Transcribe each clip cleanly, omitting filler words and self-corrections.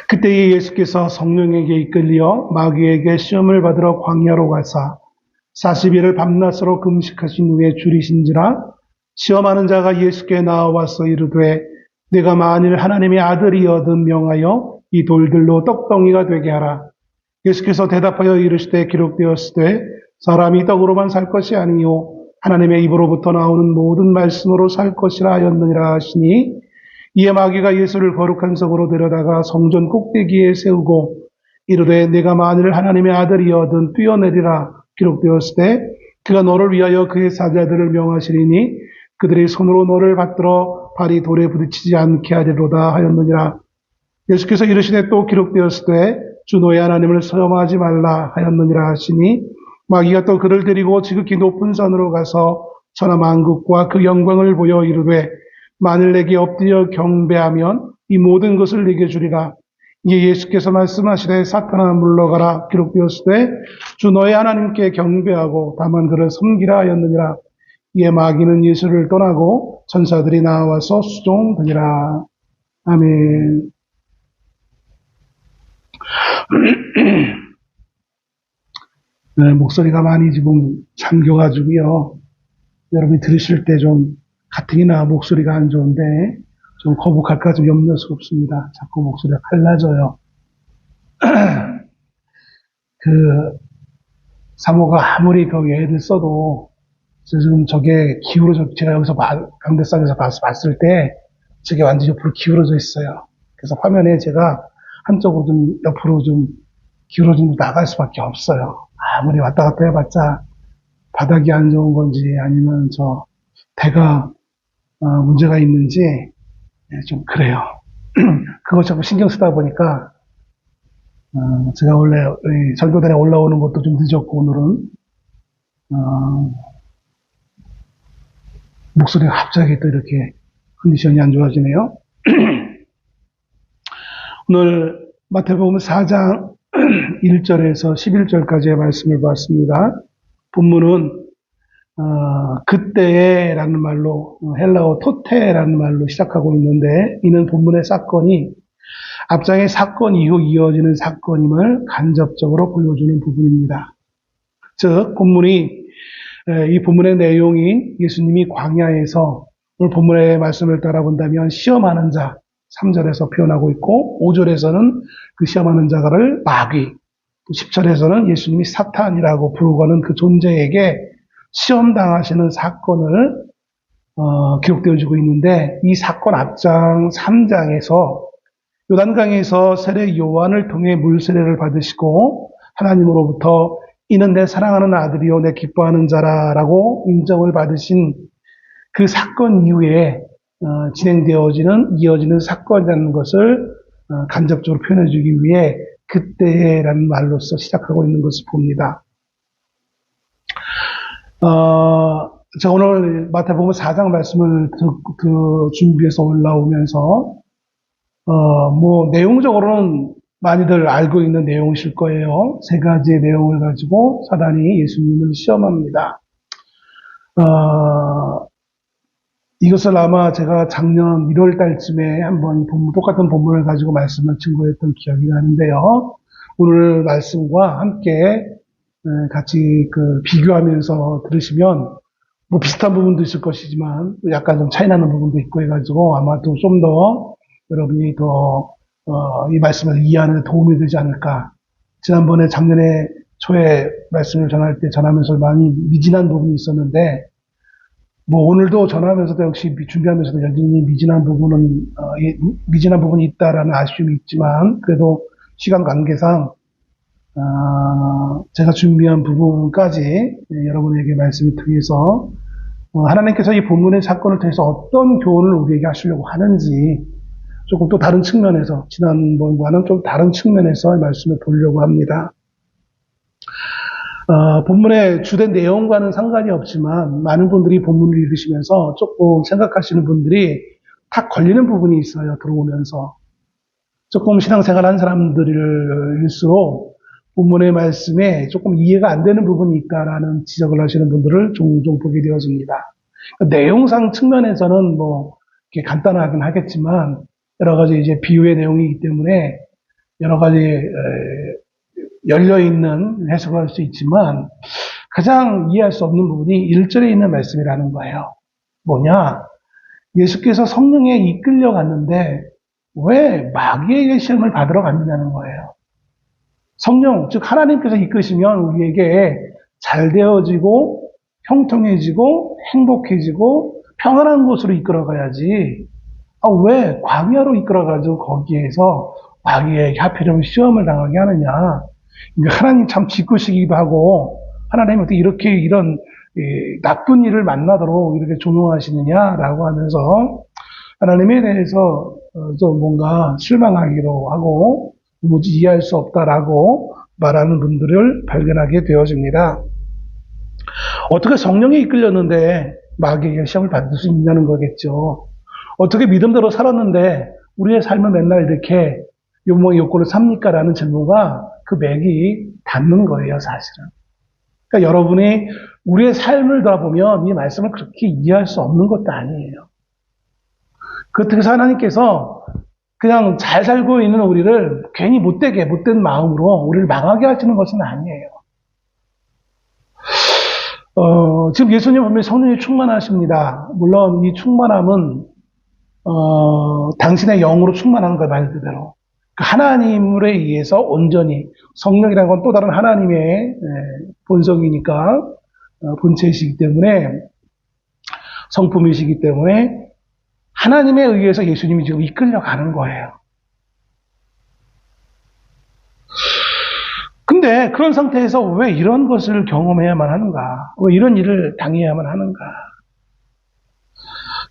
그때 예수께서 성령에게 이끌려 마귀에게 시험을 받으러 광야로 가사 40일을 밤낮으로 금식하신 후에 줄이신지라. 시험하는 자가 예수께 나와서 이르되 내가 만일 하나님의 아들이거든 명하여 이 돌들로 떡덩이가 되게 하라. 예수께서 대답하여 이르시되 기록되었으되 사람이 떡으로만 살 것이 아니요 하나님의 입으로부터 나오는 모든 말씀으로 살 것이라 하였느니라 하시니, 이에 마귀가 예수를 거룩한 성으로 데려다가 성전 꼭대기에 세우고 이르되 내가 만일 하나님의 아들이거든 뛰어내리라. 기록되었으되 그가 너를 위하여 그의 사자들을 명하시리니 그들의 손으로 너를 받들어 발이 돌에 부딪히지 않게 하리로다 하였느니라. 예수께서 이르시되 또 기록되었으되 주 너의 하나님을 시험하지 말라 하였느니라 하시니, 마귀가 또 그를 데리고 지극히 높은 산으로 가서 천하 만국과 그 영광을 보여 이르되 만일 내게 엎드려 경배하면 이 모든 것을 내게 주리라. 이에 예수께서 말씀하시되 사탄아 물러가라. 기록되었으되 주 너의 하나님께 경배하고 다만 그를 섬기라 하였느니라. 이에 마귀는 예수를 떠나고 천사들이 나와서 수종되니라. 아멘. 네, 목소리가 많이 지금 잠겨가지고요. 여러분이 들으실 때 좀 가뜩이나 목소리가 안 좋은데 좀 거북할까 좀 염려스럽습니다. 자꾸 목소리가 갈라져요. 사모가 아무리 애를 써도 지금 저게 제가 여기서 강대상에서 봤을 때 저게 완전히 옆으로 기울어져 있어요. 그래서 화면에 제가 한쪽으로 좀 옆으로 좀 기울어져 나갈 수밖에 없어요. 아무리 왔다 갔다 해봤자 바닥이 안 좋은 건지 아니면 저 배가 문제가 있는지 좀 그래요. 그거 자꾸 신경 쓰다 보니까 제가 원래 전도단에 올라오는 것도 좀 늦었고 오늘은 목소리가 갑자기 또 이렇게 컨디션이 안 좋아지네요. 오늘 마태복음 4장 1절에서 11절까지의 말씀을 봤습니다. 본문은 그때라는 말로 헬라어 토테라는 말로 시작하고 있는데, 이는 본문의 사건이 앞장의 사건 이후 이어지는 사건임을 간접적으로 보여주는 부분입니다. 즉 이 본문의 내용이 예수님이 광야에서, 오늘 본문의 말씀을 따라본다면 시험하는 자 3절에서 표현하고 있고, 5절에서는 그 시험하는 자가를 마귀, 10절에서는 예수님이 사탄이라고 부르고는 그 존재에게 시험당하시는 사건을 기록되어지고 있는데, 이 사건 앞장 3장에서 요단강에서 세례 요한을 통해 물세례를 받으시고 하나님으로부터 이는 내 사랑하는 아들이요 내 기뻐하는 자라라고 인정을 받으신 그 사건 이후에 이어지는 사건이라는 것을 간접적으로 표현해주기 위해 그때라는 말로서 시작하고 있는 것을 봅니다. 제가 오늘 마태복음 4장 말씀을 준비해서 올라오면서 내용적으로는 많이들 알고 있는 내용이실 거예요. 세 가지의 내용을 가지고 사단이 예수님을 시험합니다. 이것을 아마 제가 작년 1월 달쯤에 한번 똑같은 본문을 가지고 말씀을 증거했던 기억이 나는데요. 오늘 말씀과 함께 같이 비교하면서 들으시면 비슷한 부분도 있을 것이지만 약간 좀 차이 나는 부분도 있고 해가지고 아마 또 좀 더 여러분이 더 이 말씀을 이해하는 데 도움이 되지 않을까. 지난번에 작년에 초에 말씀을 전하면서 많이 미진한 부분이 있었는데, 오늘도 전하면서도 역시 준비하면서도 여전히 미진한 부분이 있다라는 아쉬움이 있지만, 그래도 시간 관계상 제가 준비한 부분까지 여러분에게 말씀을 통해서 하나님께서 이 본문의 사건을 통해서 어떤 교훈을 우리에게 하시려고 하는지 조금 또 다른 측면에서, 지난번과는 좀 다른 측면에서 말씀을 보려고 합니다. 본문의 주된 내용과는 상관이 없지만 많은 분들이 본문을 읽으시면서 조금 생각하시는 분들이 탁 걸리는 부분이 있어요. 들어오면서 조금 신앙생활 한 사람들일수록 본문의 말씀에 조금 이해가 안 되는 부분이 있다라는 지적을 하시는 분들을 종종 보게 되어집니다. 내용상 측면에서는 이렇게 간단하긴 하겠지만 여러 가지 이제 비유의 내용이기 때문에 여러 가지 열려있는 해석을 할 수 있지만 가장 이해할 수 없는 부분이 1절에 있는 말씀이라는 거예요. 뭐냐? 예수께서 성령에 이끌려 갔는데 왜 마귀에게 시험을 받으러 갔느냐는 거예요. 성령, 즉 하나님께서 이끄시면 우리에게 잘 되어지고 형통해지고 행복해지고 평안한 곳으로 이끌어가야지. 왜 광야로 이끌어가지고 거기에서 마귀에게 하필이면 시험을 당하게 하느냐. 하나님 참 짓궂으시기도 하고 하나님이 어떻게 이렇게 이런 나쁜 일을 만나도록 이렇게 조용하시느냐라고 하면서 하나님에 대해서 좀 뭔가 실망하기로 하고 도무지 이해할 수 없다라고 말하는 분들을 발견하게 되어집니다. 어떻게 성령에 이끌렸는데 마귀에게 시험을 받을 수 있냐는 거겠죠. 어떻게 믿음대로 살았는데 우리의 삶을 맨날 이렇게 욕망의 욕구를 삽니까? 라는 질문과 그 맥이 닿는 거예요, 사실은. 그러니까 여러분이 우리의 삶을 돌아보면 이 말씀을 그렇게 이해할 수 없는 것도 아니에요. 그렇다고 해서 하나님께서 그냥 잘 살고 있는 우리를 괜히 못된 마음으로 우리를 망하게 하시는 것은 아니에요. 지금 예수님 보면 성령이 충만하십니다. 물론 이 충만함은 당신의 영으로 충만한 걸 말 그대로. 하나님에 의해서 온전히 성령이라는 건 또 다른 하나님의 본성이니까 본체이시기 때문에 성품이시기 때문에 하나님에 의해서 예수님이 지금 이끌려가는 거예요. 근데 그런 상태에서 왜 이런 것을 경험해야만 하는가? 왜 이런 일을 당해야만 하는가?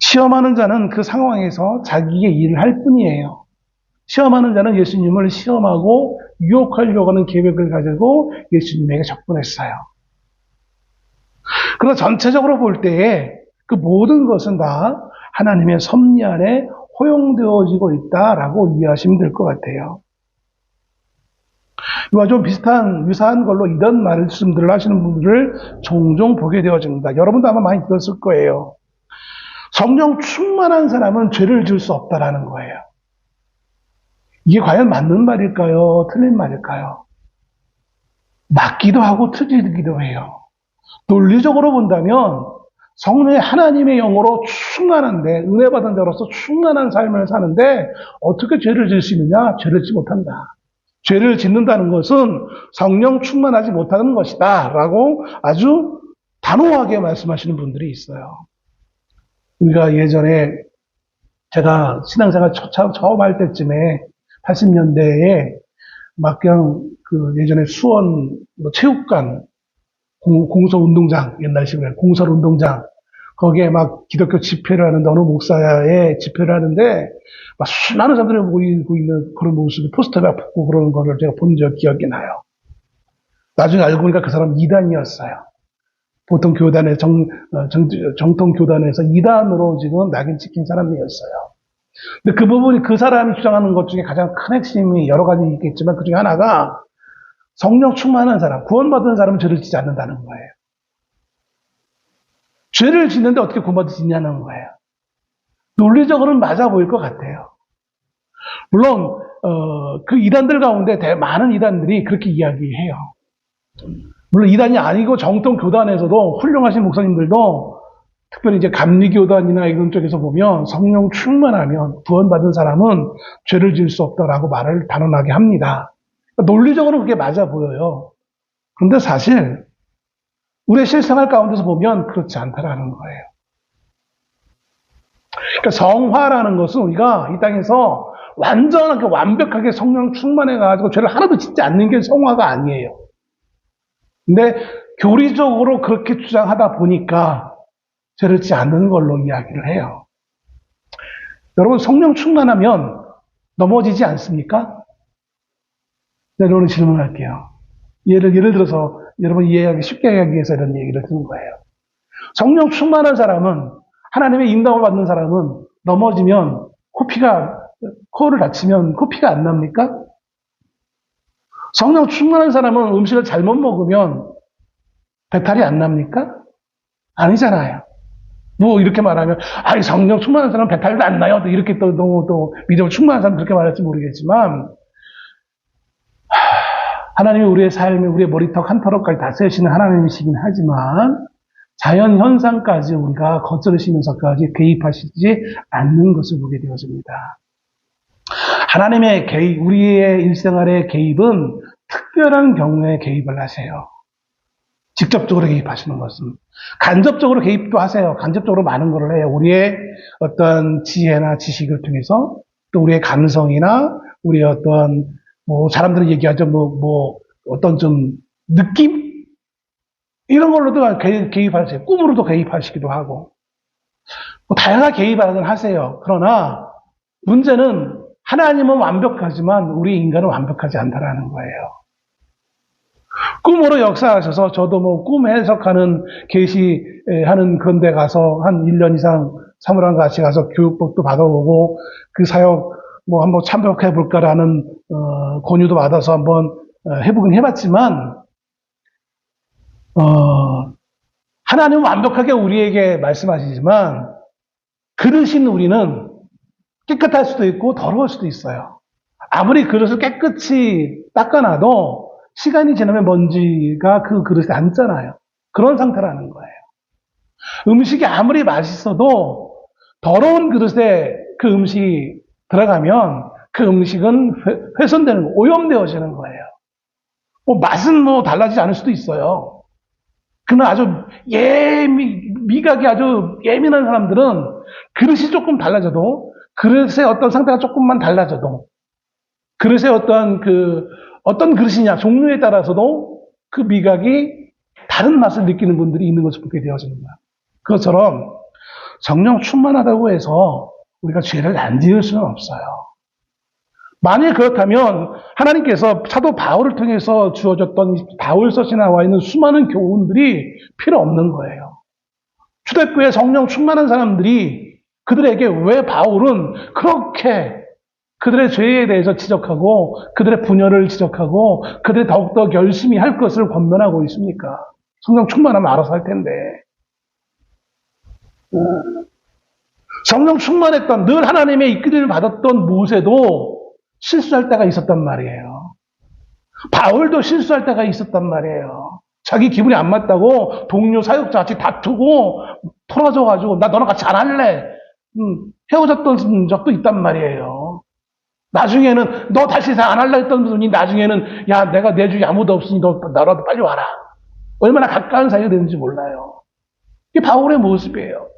시험하는 자는 그 상황에서 자기의 일을 할 뿐이에요. 시험하는 자는 예수님을 시험하고 유혹하려고 하는 계획을 가지고 예수님에게 접근했어요. 그러나 전체적으로 볼 때에 그 모든 것은 다 하나님의 섭리 안에 허용되어지고 있다라고 이해하시면 될 것 같아요. 이와 좀 유사한 걸로 이런 말씀들을 하시는 분들을 종종 보게 되어집니다. 여러분도 아마 많이 들었을 거예요. 성령 충만한 사람은 죄를 지을 수 없다라는 거예요. 이게 과연 맞는 말일까요? 틀린 말일까요? 맞기도 하고 틀리기도 해요. 논리적으로 본다면 성령의 하나님의 영으로 충만한데 은혜 받은 자로서 충만한 삶을 사는데 어떻게 죄를 지을 수 있느냐? 죄를 짓지 못한다. 죄를 짓는다는 것은 성령 충만하지 못하는 것이다 라고 아주 단호하게 말씀하시는 분들이 있어요. 우리가 예전에 제가 신앙생활 처음 할 때쯤에 80년대에 막 그냥 예전에 수원 체육관 공설운동장, 옛날식으로 공설운동장, 거기에 막 기독교 집회를 하는데, 어느 목사의 집회를 하는데, 막 수많은 사람들이 모이고 있는 그런 모습이 포스터에 붙고 그러는 거를 제가 본 기억이 나요. 나중에 알고 보니까 그 사람 이단이었어요. 보통 교단에, 정통 교단에서 이단으로 지금 낙인 찍힌 사람이었어요. 근데 그 부분이 그 사람이 주장하는 것 중에 가장 큰 핵심이 여러 가지 있겠지만 그 중에 하나가 성령 충만한 사람, 구원받은 사람은 죄를 짓지 않는다는 거예요. 죄를 짓는데 어떻게 구원받을 수 있냐는 거예요. 논리적으로는 맞아 보일 것 같아요. 물론 그 이단들 가운데 많은 이단들이 그렇게 이야기해요. 물론 이단이 아니고 정통 교단에서도 훌륭하신 목사님들도 특별히 이제 감리교단이나 이런 쪽에서 보면 성령 충만하면 구원받은 사람은 죄를 지을 수 없다라고 말을 단언하게 합니다. 논리적으로 그게 맞아 보여요. 그런데 사실 우리의 실생활 가운데서 보면 그렇지 않다라는 거예요. 그러니까 성화라는 것은 우리가 이 땅에서 완전하게 완벽하게 성령 충만해가지고 죄를 하나도 짓지 않는 게 성화가 아니에요. 근데 교리적으로 그렇게 주장하다 보니까 죄를 짓지 않는 걸로 이야기를 해요. 여러분 성령 충만하면 넘어지지 않습니까? 여러분 질문할게요. 예를 들어서 여러분 이해하기 쉽게 하기 위해서 이런 얘기를 드는 거예요. 성령 충만한 사람은 하나님의 인도를 받는 사람은 넘어지면 코를 다치면 코피가 안 납니까? 성령 충만한 사람은 음식을 잘못 먹으면 배탈이 안 납니까? 아니잖아요. 뭐 이렇게 말하면 성령 충만한 사람은 배탈도 안 나요. 이렇게 또 너무 믿음을 충만한 사람 그렇게 말할지 모르겠지만 하나님이 우리의 삶에 우리의 머리턱 한 털럭까지 다스리시는 하나님이시긴 하지만 자연 현상까지 우리가 거스르시면서까지 개입하시지 않는 것을 보게 되어집니다. 하나님의 개입, 우리의 일생활의 개입은 특별한 경우에 개입을 하세요. 직접적으로 개입하시는 것은. 간접적으로 개입도 하세요. 간접적으로 많은 걸 해요. 우리의 어떤 지혜나 지식을 통해서, 또 우리의 감성이나 우리의 어떤 사람들이 얘기하죠. 어떤 좀 느낌? 이런 걸로도 개입하세요. 꿈으로도 개입하시기도 하고. 다양한 개입을 하세요. 그러나 문제는 하나님은 완벽하지만 우리 인간은 완벽하지 않다라는 거예요. 꿈으로 역사하셔서 저도 꿈 해석하는 계시하는 그런 데 가서 한 1년 이상 사무랑 같이 가서 교육법도 받아보고 그 사역 한번 참석해 볼까라는 권유도 받아서 한번 해보긴 해봤지만 하나님은 완벽하게 우리에게 말씀하시지만 그릇인 우리는 깨끗할 수도 있고 더러울 수도 있어요. 아무리 그릇을 깨끗이 닦아놔도 시간이 지나면 먼지가 그 그릇에 앉잖아요. 그런 상태라는 거예요. 음식이 아무리 맛있어도 더러운 그릇에 그 음식이 들어가면 그 음식은 훼손되는 거, 오염되어지는 거예요. 맛은 달라지지 않을 수도 있어요. 그러나 아주 미각이 아주 예민한 사람들은 그릇이 조금 달라져도, 그릇의 어떤 상태가 조금만 달라져도, 그릇의 어떤 그릇이냐, 종류에 따라서도 그 미각이 다른 맛을 느끼는 분들이 있는 것을 보게 되어집니다. 그것처럼 성령 충만하다고 해서 우리가 죄를 안 지을 수는 없어요. 만일 그렇다면 하나님께서 사도 바울을 통해서 주어졌던 바울서신에 나와 있는 수많은 교훈들이 필요 없는 거예요. 초대교회 성령 충만한 사람들이 그들에게 왜 바울은 그렇게 그들의 죄에 대해서 지적하고 그들의 분열을 지적하고 그들이 더욱더 열심히 할 것을 권면하고 있습니까? 성령 충만하면 알아서 할 텐데. 성령 충만했던 늘 하나님의 이끌림을 받았던 모세도 실수할 때가 있었단 말이에요. 바울도 실수할 때가 있었단 말이에요. 자기 기분이 안 맞다고 동료 사역자 같이 다투고 토라져가지고 나 너랑 같이 안 할래. 헤어졌던 적도 있단 말이에요. 나중에는 너 다시 안 할래 했던 분이 나중에는 야 내가 내 주위에 아무도 없으니 너 나라도 빨리 와라. 얼마나 가까운 사이가 되는지 몰라요. 이게 바울의 모습이에요.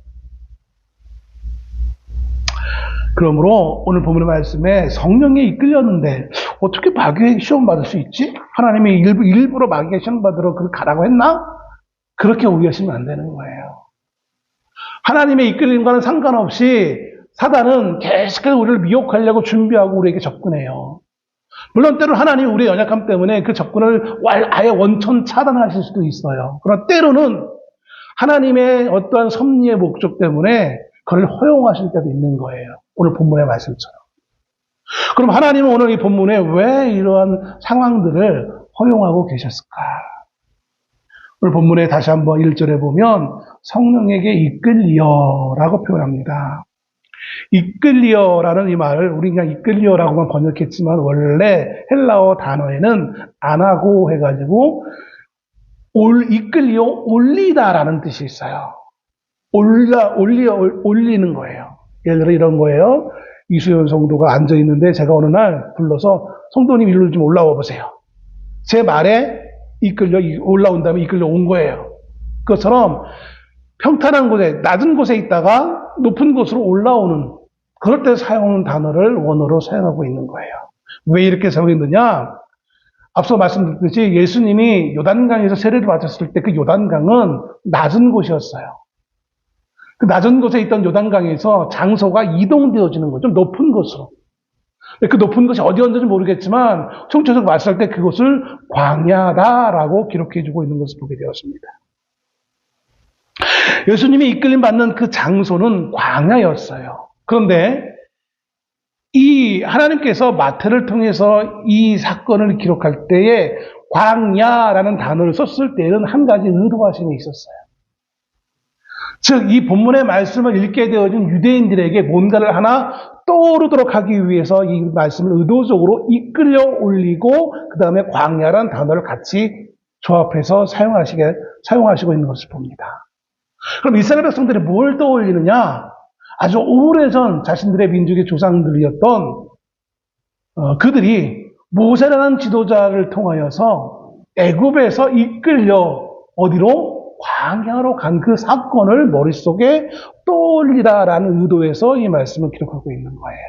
그러므로 오늘 본문의 말씀에 성령에 이끌렸는데 어떻게 마귀에게 시험 받을 수 있지? 하나님이 일부러 마귀에게 시험 받으러 그걸 가라고 했나? 그렇게 오해하시면 안 되는 거예요. 하나님의 이끌림과는 상관없이 사단은 계속해서 우리를 미혹하려고 준비하고 우리에게 접근해요. 물론 때로는 하나님이 우리의 연약함 때문에 그 접근을 아예 원천 차단하실 수도 있어요. 그러나 때로는 하나님의 어떠한 섭리의 목적 때문에 그걸 허용하실 때도 있는 거예요. 오늘 본문의 말씀처럼. 그럼 하나님은 오늘 이 본문에 왜 이러한 상황들을 허용하고 계셨을까? 오늘 본문에 다시 한번 1절에 보면 성령에게 이끌리어라고 표현합니다. 이끌리어라는 이 말을 우리 그냥 이끌리어라고만 번역했지만 원래 헬라어 단어에는 안하고 해가지고 이끌리어 올리다라는 뜻이 있어요. 올리는 거예요. 예를 들어 이런 거예요. 이수연 성도가 앉아있는데 제가 어느 날 불러서 성도님 일로 좀 올라와 보세요. 제 말에 올라온 다음에 이끌려 온 거예요. 그것처럼 평탄한 곳에, 낮은 곳에 있다가 높은 곳으로 올라오는, 그럴 때 사용하는 단어를 원어로 사용하고 있는 거예요. 왜 이렇게 사용했느냐? 앞서 말씀드렸듯이 예수님이 요단강에서 세례를 받았을 때 그 요단강은 낮은 곳이었어요. 그 낮은 곳에 있던 요단강에서 장소가 이동되어지는 거죠. 좀 높은 곳으로. 그 높은 곳이 어디였는지 모르겠지만 총체적으로 말씀할 때 그곳을 광야다라고 기록해주고 있는 것을 보게 되었습니다. 예수님이 이끌림 받는 그 장소는 광야였어요. 그런데 이 하나님께서 마태를 통해서 이 사건을 기록할 때에 광야라는 단어를 썼을 때에는 한 가지 의도하심이 있었어요. 즉, 이 본문의 말씀을 읽게 되어진 유대인들에게 뭔가를 하나 떠오르도록 하기 위해서 이 말씀을 의도적으로 이끌려 올리고, 그 다음에 광야라는 단어를 같이 조합해서 사용하시고 있는 것을 봅니다. 그럼 이스라엘 백성들이 뭘 떠올리느냐? 아주 오래전 자신들의 민족의 조상들이었던 그들이 모세라는 지도자를 통하여서 애굽에서 이끌려 어디로? 광야로 간 그 사건을 머릿속에 떠올리라라는 의도에서 이 말씀을 기록하고 있는 거예요.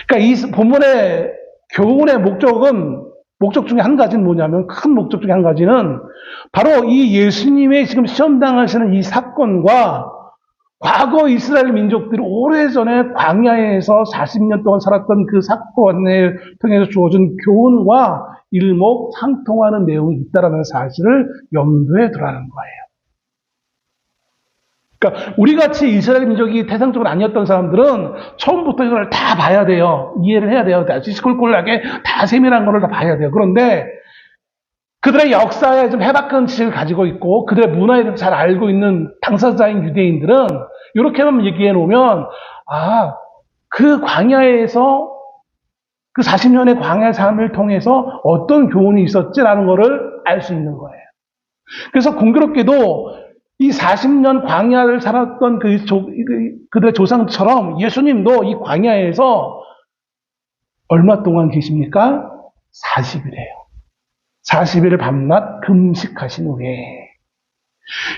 그러니까 이 본문의 교훈의 목적 중에 한 가지는 뭐냐면, 큰 목적 중에 한 가지는 바로 이 예수님의 지금 시험당하시는 이 사건과 과거 이스라엘 민족들이 오래전에 광야에서 40년 동안 살았던 그 사건을 통해서 주어진 교훈과 일목상통하는 내용이 있다는 사실을 염두에 두라는 거예요. 그러니까 우리같이 이스라엘 민족이 태생적으로 아니었던 사람들은 처음부터 이걸 다 봐야 돼요. 이해를 해야 돼요. 시끌꼴하게 다 세밀한 거를 다 봐야 돼요. 그런데 그들의 역사에 좀 해박한 지식을 가지고 있고 그들의 문화에 대해서 잘 알고 있는 당사자인 유대인들은 이렇게만 얘기해 놓으면, 그 광야에서 그 40년의 광야 삶을 통해서 어떤 교훈이 있었지라는 것을 알 수 있는 거예요. 그래서 공교롭게도 이 40년 광야를 살았던 그들의 조상처럼 예수님도 이 광야에서 얼마 동안 계십니까? 40일이에요. 40일을 밤낮 금식하신 후에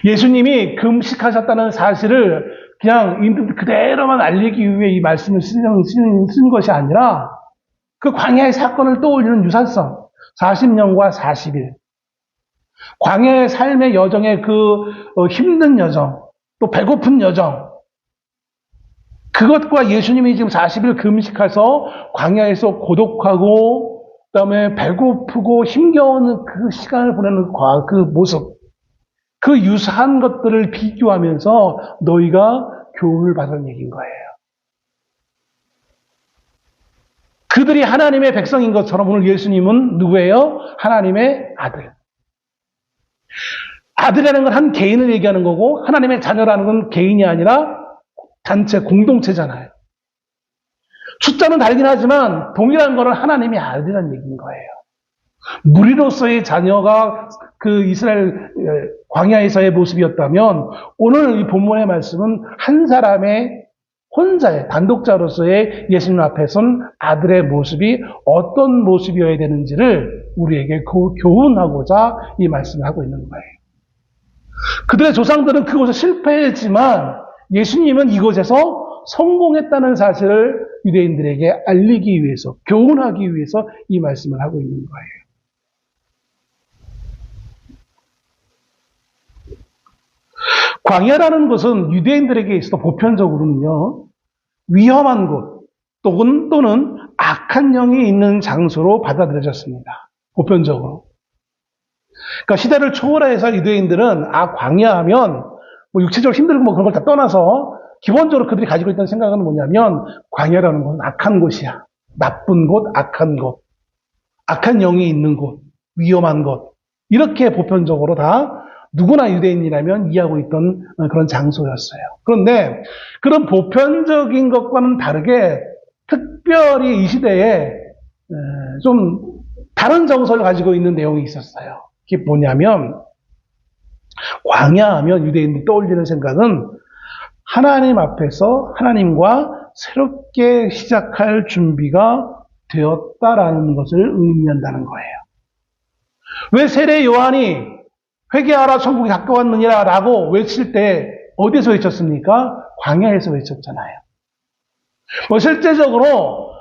예수님이 금식하셨다는 사실을 그냥 인들 그대로만 알리기 위해 이 말씀을 쓴 것이 아니라 그 광야의 사건을 떠올리는 유사성, 40년과 40일. 광야의 삶의 여정의 힘든 여정, 또 배고픈 여정, 그것과 예수님이 지금 40일 금식해서 광야에서 고독하고, 그 다음에 배고프고 힘겨운 그 시간을 보내는 그 모습, 그 유사한 것들을 비교하면서 너희가 교훈을 받은 얘기인 거예요. 그들이 하나님의 백성인 것처럼 오늘 예수님은 누구예요? 하나님의 아들. 아들이라는 건 한 개인을 얘기하는 거고 하나님의 자녀라는 건 개인이 아니라 단체, 공동체잖아요. 숫자는 다르긴 하지만 동일한 거는 하나님의 아들이라는 얘기인 거예요. 무리로서의 자녀가 그 이스라엘 광야에서의 모습이었다면 오늘 이 본문의 말씀은 한 사람의 혼자의 단독자로서의 예수님 앞에 선 아들의 모습이 어떤 모습이어야 되는지를 우리에게 교훈하고자 이 말씀을 하고 있는 거예요. 그들의 조상들은 그곳에 실패했지만 예수님은 이곳에서 성공했다는 사실을 유대인들에게 알리기 위해서, 교훈하기 위해서 이 말씀을 하고 있는 거예요. 광야라는 것은 유대인들에게 있어서 보편적으로는요, 위험한 곳 또는 악한 영이 있는 장소로 받아들여졌습니다. 보편적으로. 그러니까 시대를 초월해서 유대인들은 광야하면 육체적으로 힘들고 그런 걸 다 떠나서 기본적으로 그들이 가지고 있던 생각은 뭐냐면 광야라는 것은 악한 곳이야. 나쁜 곳, 악한 곳. 악한 영이 있는 곳, 위험한 곳. 이렇게 보편적으로 다 누구나 유대인이라면 이해하고 있던 그런 장소였어요. 그런데 그런 보편적인 것과는 다르게 특별히 이 시대에 좀 다른 정서를 가지고 있는 내용이 있었어요. 그게 뭐냐면 광야하면 유대인들이 떠올리는 생각은 하나님 앞에서 하나님과 새롭게 시작할 준비가 되었다라는 것을 의미한다는 거예요. 왜 세례 요한이 회개하라 천국이 가까웠느니라 라고 외칠 때 어디서 외쳤습니까? 광야에서 외쳤잖아요. 실제적으로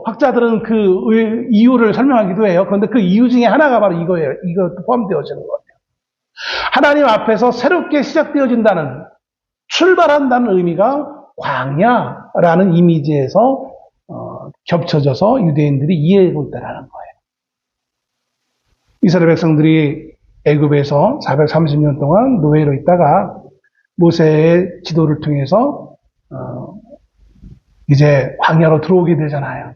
학자들은 그 이유를 설명하기도 해요. 그런데 그 이유 중에 하나가 바로 이거예요. 이것도 포함되어지는 거예요. 하나님 앞에서 새롭게 시작되어진다는, 출발한다는 의미가 광야라는 이미지에서 겹쳐져서 유대인들이 이해하고 있다는 거예요. 이스라엘 백성들이 애굽에서 430년 동안 노예로 있다가 모세의 지도를 통해서 이제 광야로 들어오게 되잖아요.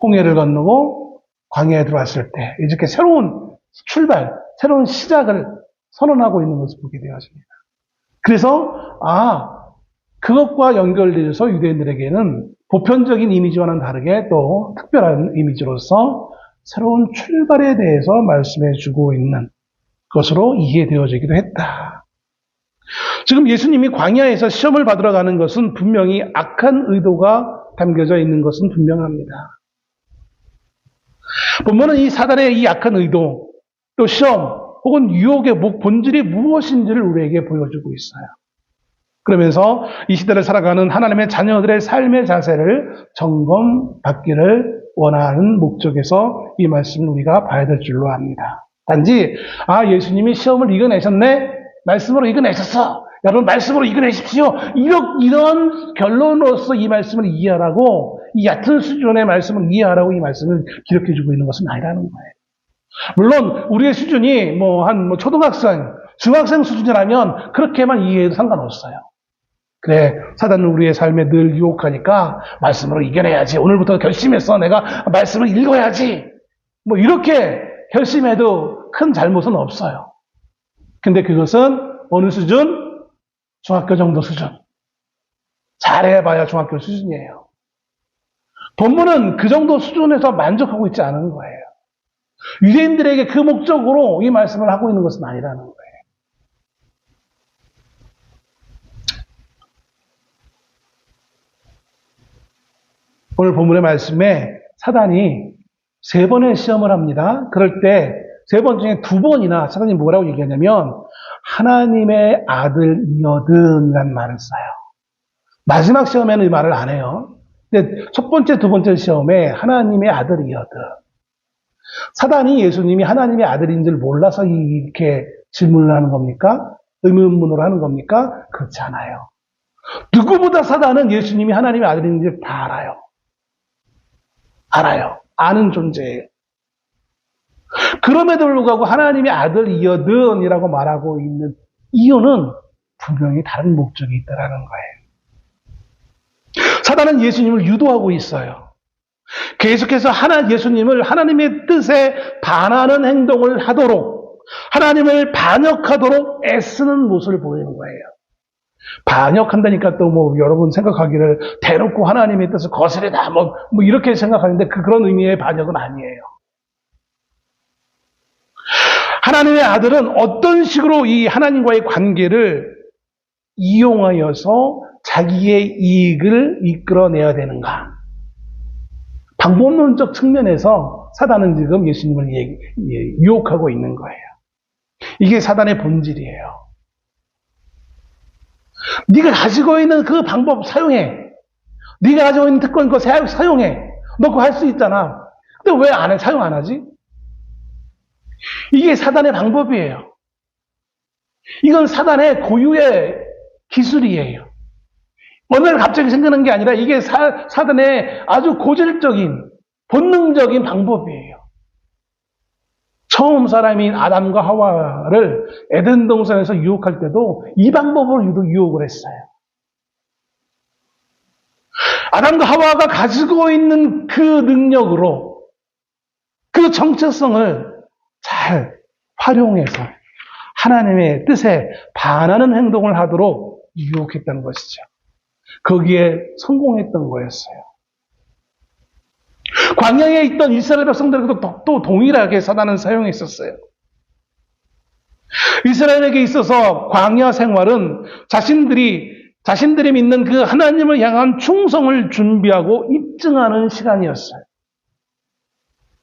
홍해를 건너고 광야에 들어왔을 때 이렇게 새로운 출발, 새로운 시작을 선언하고 있는 것을 보게 되어집니다. 그래서 그것과 연결되어서 유대인들에게는 보편적인 이미지와는 다르게 또 특별한 이미지로서 새로운 출발에 대해서 말씀해 주고 있는 것으로 이해되어지기도 했다. 지금 예수님이 광야에서 시험을 받으러 가는 것은 분명히 악한 의도가 담겨져 있는 것은 분명합니다. 본문은 이 사단의 이 악한 의도, 또 시험, 혹은 유혹의 본질이 무엇인지를 우리에게 보여주고 있어요. 그러면서 이 시대를 살아가는 하나님의 자녀들의 삶의 자세를 점검받기를 원하는 목적에서 이 말씀을 우리가 봐야 될 줄로 압니다. 단지 예수님이 시험을 이겨내셨네? 말씀으로 이겨내셨어. 여러분 말씀으로 이겨내십시오. 이런 결론으로서 이 말씀을 이해하라고, 이 얕은 수준의 말씀을 이해하라고 이 말씀을 기록해주고 있는 것은 아니라는 거예요. 물론 우리의 수준이 초등학생, 중학생 수준이라면 그렇게만 이해해도 상관없어요. 그래, 사단은 우리의 삶에 늘 유혹하니까 말씀으로 이겨내야지. 오늘부터 결심했어. 내가 말씀을 읽어야지. 이렇게 결심해도 큰 잘못은 없어요. 근데 그것은 어느 수준? 중학교 정도 수준. 잘해봐야 중학교 수준이에요. 본문은 그 정도 수준에서 만족하고 있지 않은 거예요. 유대인들에게 그 목적으로 이 말씀을 하고 있는 것은 아니라는 거예요. 오늘 본문의 말씀에 사단이 3번의 시험을 합니다. 그럴 때 3번 중에 2번이나 사단이 뭐라고 얘기하냐면 하나님의 아들이거든이라는 말을 써요. 마지막 시험에는 이 말을 안 해요. 근데 첫 번째, 두 번째 시험에 하나님의 아들이거든. 사단이 예수님이 하나님의 아들인 줄 몰라서 이렇게 질문을 하는 겁니까? 의문문으로 하는 겁니까? 그렇지 않아요. 누구보다 사단은 예수님이 하나님의 아들인 줄 다 알아요. 아는 존재예요. 그럼에도 불구하고 하나님의 아들이거든이라고 말하고 있는 이유는 분명히 다른 목적이 있다라는 거예요. 사단은 예수님을 유도하고 있어요. 계속해서 예수님을 하나님의 뜻에 반하는 행동을 하도록, 하나님을 반역하도록 애쓰는 모습을 보이는 거예요. 반역한다니까 또 여러분 생각하기를 대놓고 하나님의 뜻을 거스르다 이렇게 생각하는데 그런 의미의 반역은 아니에요. 하나님의 아들은 어떤 식으로 이 하나님과의 관계를 이용하여서 자기의 이익을 이끌어내야 되는가? 방법론적 측면에서 사단은 지금 예수님을 유혹하고 있는 거예요. 이게 사단의 본질이에요. 네가 가지고 있는 그 방법 사용해. 네가 가지고 있는 특권 그거 사용해. 너 그거 할 수 있잖아. 근데 왜 안 해? 사용 안 하지? 이게 사단의 방법이에요. 이건 사단의 고유의 기술이에요. 어느 날 갑자기 생기는 게 아니라 이게 사단의 아주 고질적인 본능적인 방법이에요. 처음 사람인 아담과 하와를 에덴 동산에서 유혹할 때도 이 방법으로 유혹을 했어요. 아담과 하와가 가지고 있는 그 능력으로 그 정체성을 잘 활용해서 하나님의 뜻에 반하는 행동을 하도록 유혹했다는 것이죠. 거기에 성공했던 거였어요. 광야에 있던 이스라엘 백성들에게도 또 동일하게 사단은 사용했었어요. 이스라엘에게 있어서 광야 생활은 자신들이 믿는 그 하나님을 향한 충성을 준비하고 입증하는 시간이었어요.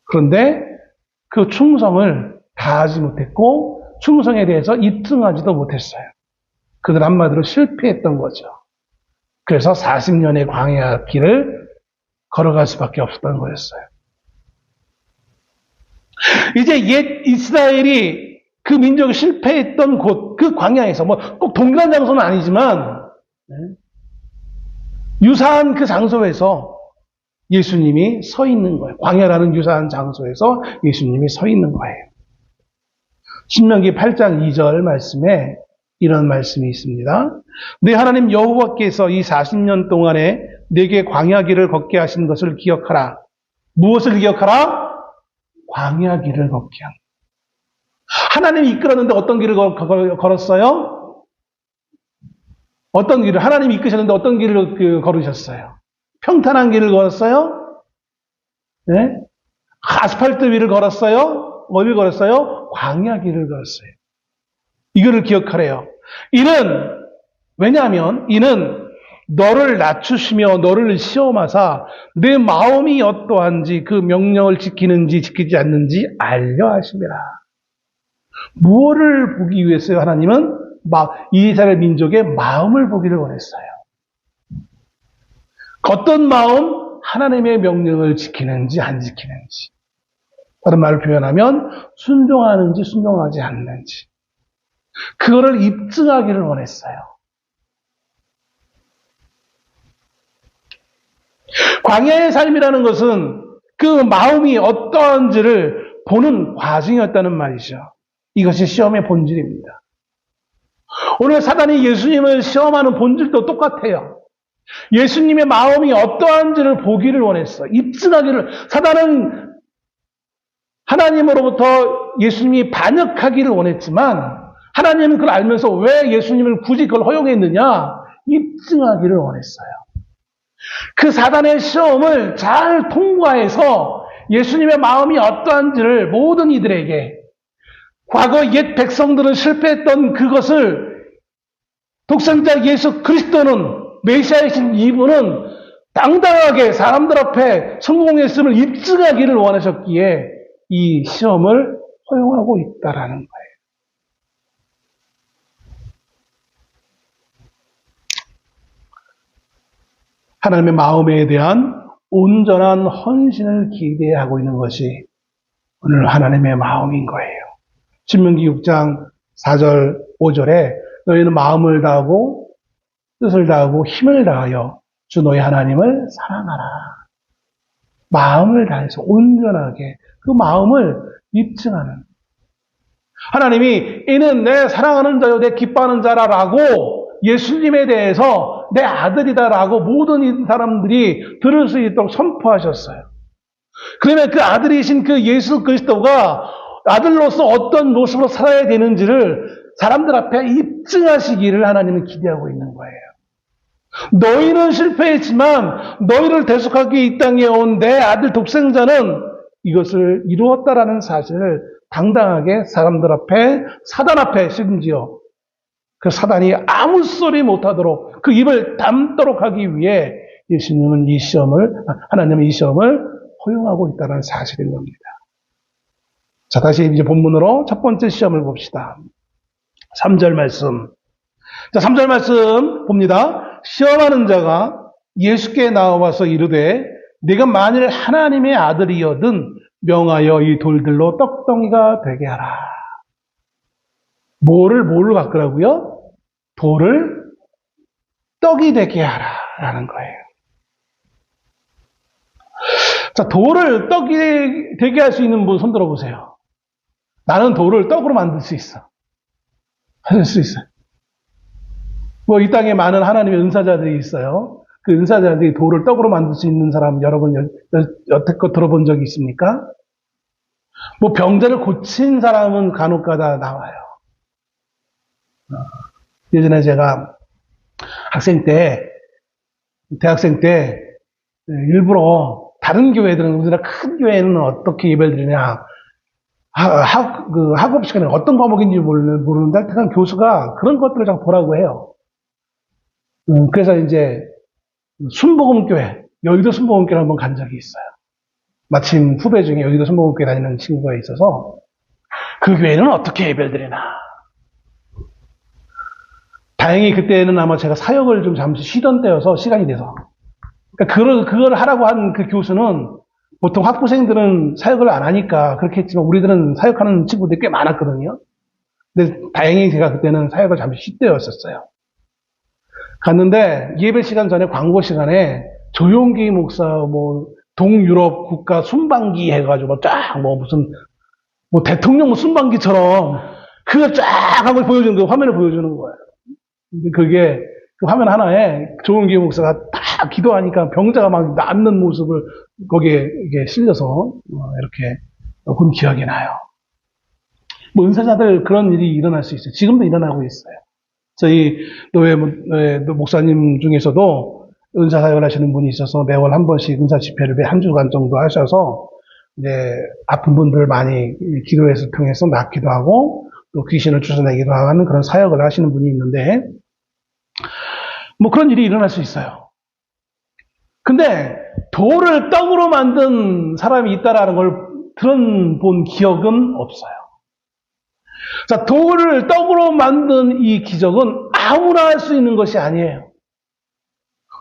그런데 그 충성을 다하지 못했고 충성에 대해서 입증하지도 못했어요. 그들 한마디로 실패했던 거죠. 그래서 40년의 광야 길을 걸어갈 수밖에 없었던 거였어요. 이제 옛 이스라엘이 그 민족이 실패했던 곳, 그 광야에서 꼭 동일한 장소는 아니지만 유사한 그 장소에서 예수님이 서 있는 거예요. 광야라는 유사한 장소에서 예수님이 서 있는 거예요. 신명기 8장 2절 말씀에 이런 말씀이 있습니다. 네 하나님 여호와께서 이 40년 동안에 내게 광야 길을 걷게 하신 것을 기억하라. 무엇을 기억하라? 광야 길을 걷게 한다. 하나님이 이끌었는데 어떤 길을 걸었어요? 어떤 길을, 하나님이 이끄셨는데 어떤 길을 걸으셨어요? 평탄한 길을 걸었어요? 네? 아스팔트 위를 걸었어요? 어디를 걸었어요? 광야 길을 걸었어요. 이거를 기억하래요. 왜냐하면 이는 너를 낮추시며 너를 시험하사 내 마음이 어떠한지 그 명령을 지키는지 지키지 않는지 알려 하심이라. 무엇을 보기 위해서요? 하나님은 이스라엘 민족의 마음을 보기를 원했어요. 어떤 마음? 하나님의 명령을 지키는지 안 지키는지. 다른 말로 표현하면 순종하는지 순종하지 않는지. 그거를 입증하기를 원했어요. 광야의 삶이라는 것은 그 마음이 어떠한지를 보는 과정이었다는 말이죠. 이것이 시험의 본질입니다. 오늘 사단이 예수님을 시험하는 본질도 똑같아요. 예수님의 마음이 어떠한지를 보기를 원했어. 입증하기를. 사단은 하나님으로부터 예수님이 반역하기를 원했지만 하나님은 그걸 알면서 왜 예수님을 굳이 그걸 허용했느냐? 입증하기를 원했어요. 그 사단의 시험을 잘 통과해서 예수님의 마음이 어떠한지를 모든 이들에게, 과거 옛 백성들은 실패했던 그것을 독생자 예수 그리스도는, 메시아이신 이분은 당당하게 사람들 앞에 성공했음을 입증하기를 원하셨기에 이 시험을 허용하고 있다라는 거예요. 하나님의 마음에 대한 온전한 헌신을 기대하고 있는 것이 오늘 하나님의 마음인 거예요. 신명기 6장 4절 5절에 너희는 마음을 다하고 뜻을 다하고 힘을 다하여 주 너희 하나님을 사랑하라. 마음을 다해서 온전하게 그 마음을 입증하는. 하나님이 이는 내 사랑하는 자요 내 기뻐하는 자라라고 예수님에 대해서 내 아들이다라고 모든 사람들이 들을 수 있도록 선포하셨어요. 그러면 그 아들이신 그 예수 그리스도가 아들로서 어떤 모습으로 살아야 되는지를 사람들 앞에 입증하시기를 하나님은 기대하고 있는 거예요. 너희는 실패했지만 너희를 대속하기 위해 이 땅에 온 내 아들 독생자는 이것을 이루었다라는 사실을 당당하게 사람들 앞에, 사단 앞에 심지어 그 사단이 아무 소리 못하도록 그 입을 담도록 하기 위해 예수님은 하나님은 이 시험을 허용하고 있다는 사실인 겁니다. 자, 다시 이제 본문으로 첫 번째 시험을 봅시다. 3절 말씀. 자, 3절 말씀 봅니다. 시험하는 자가 예수께 나와서 이르되 네가 만일 하나님의 아들이여든 명하여 이 돌들로 떡덩이가 되게 하라. 뭘로 바꾸라고요? 돌을 떡이 되게 하라 라는 거예요. 자, 돌을 떡이 되게 할 수 있는 분 손 들어보세요. 나는 돌을 떡으로 만들 수 있어. 할 수 있어요. 이 땅에 많은 하나님의 은사자들이 있어요. 그 은사자들이 돌을 떡으로 만들 수 있는 사람 여러분 여태껏 들어본 적이 있습니까? 병자를 고친 사람은 간혹가다 나와요. 예전에 제가 대학생 때 일부러 다른 교회들은, 우리나라 큰 교회는 어떻게 예배를 드리냐, 학업 시간에 어떤 과목인지 모르는데 하여튼 교수가 그런 것들을 좀 보라고 해요. 그래서 이제 순복음교회, 여의도 순복음교회를 한번 간 적이 있어요. 마침 후배 중에 여의도 순복음교회 다니는 친구가 있어서 그 교회는 어떻게 예배를 드리나. 다행히 그때는 아마 제가 사역을 좀 잠시 쉬던 때여서 시간이 돼서. 그러니까 그걸 하라고 한 그 교수는 보통 학부생들은 사역을 안 하니까 그렇게 했지만 우리들은 사역하는 친구들이 꽤 많았거든요. 근데 다행히 제가 그때는 사역을 잠시 쉴 때였었어요. 갔는데 예배 시간 전에 광고 시간에 조용기 목사 동유럽 국가 순방기 해가지고 무슨 대통령 순방기처럼 그걸 쫙 하고 보여주는 거, 화면을 보여주는 거예요. 근데 그게 그 화면 하나에 조용기 목사가 딱 기도하니까 병자가 막 낫는 모습을 거기에 이게 실려서 이렇게 본 기억이 나요. 뭐 은사자들 그런 일이 일어날 수 있어요. 지금도 일어나고 있어요. 저희 노예 목사님 중에서도 은사 사역을 하시는 분이 있어서 매월 한 번씩 은사 집회를 매 한 주간 정도 하셔서 이제 아픈 분들 많이 기도해서 통해서 낫기도 하고 또 귀신을 쫓아내기도 하는 그런 사역을 하시는 분이 있는데 뭐 그런 일이 일어날 수 있어요. 근데 돌을 떡으로 만든 사람이 있다라는 걸 들어본 기억은 없어요. 자, 돌을 떡으로 만든 이 기적은 아무나 할 수 있는 것이 아니에요.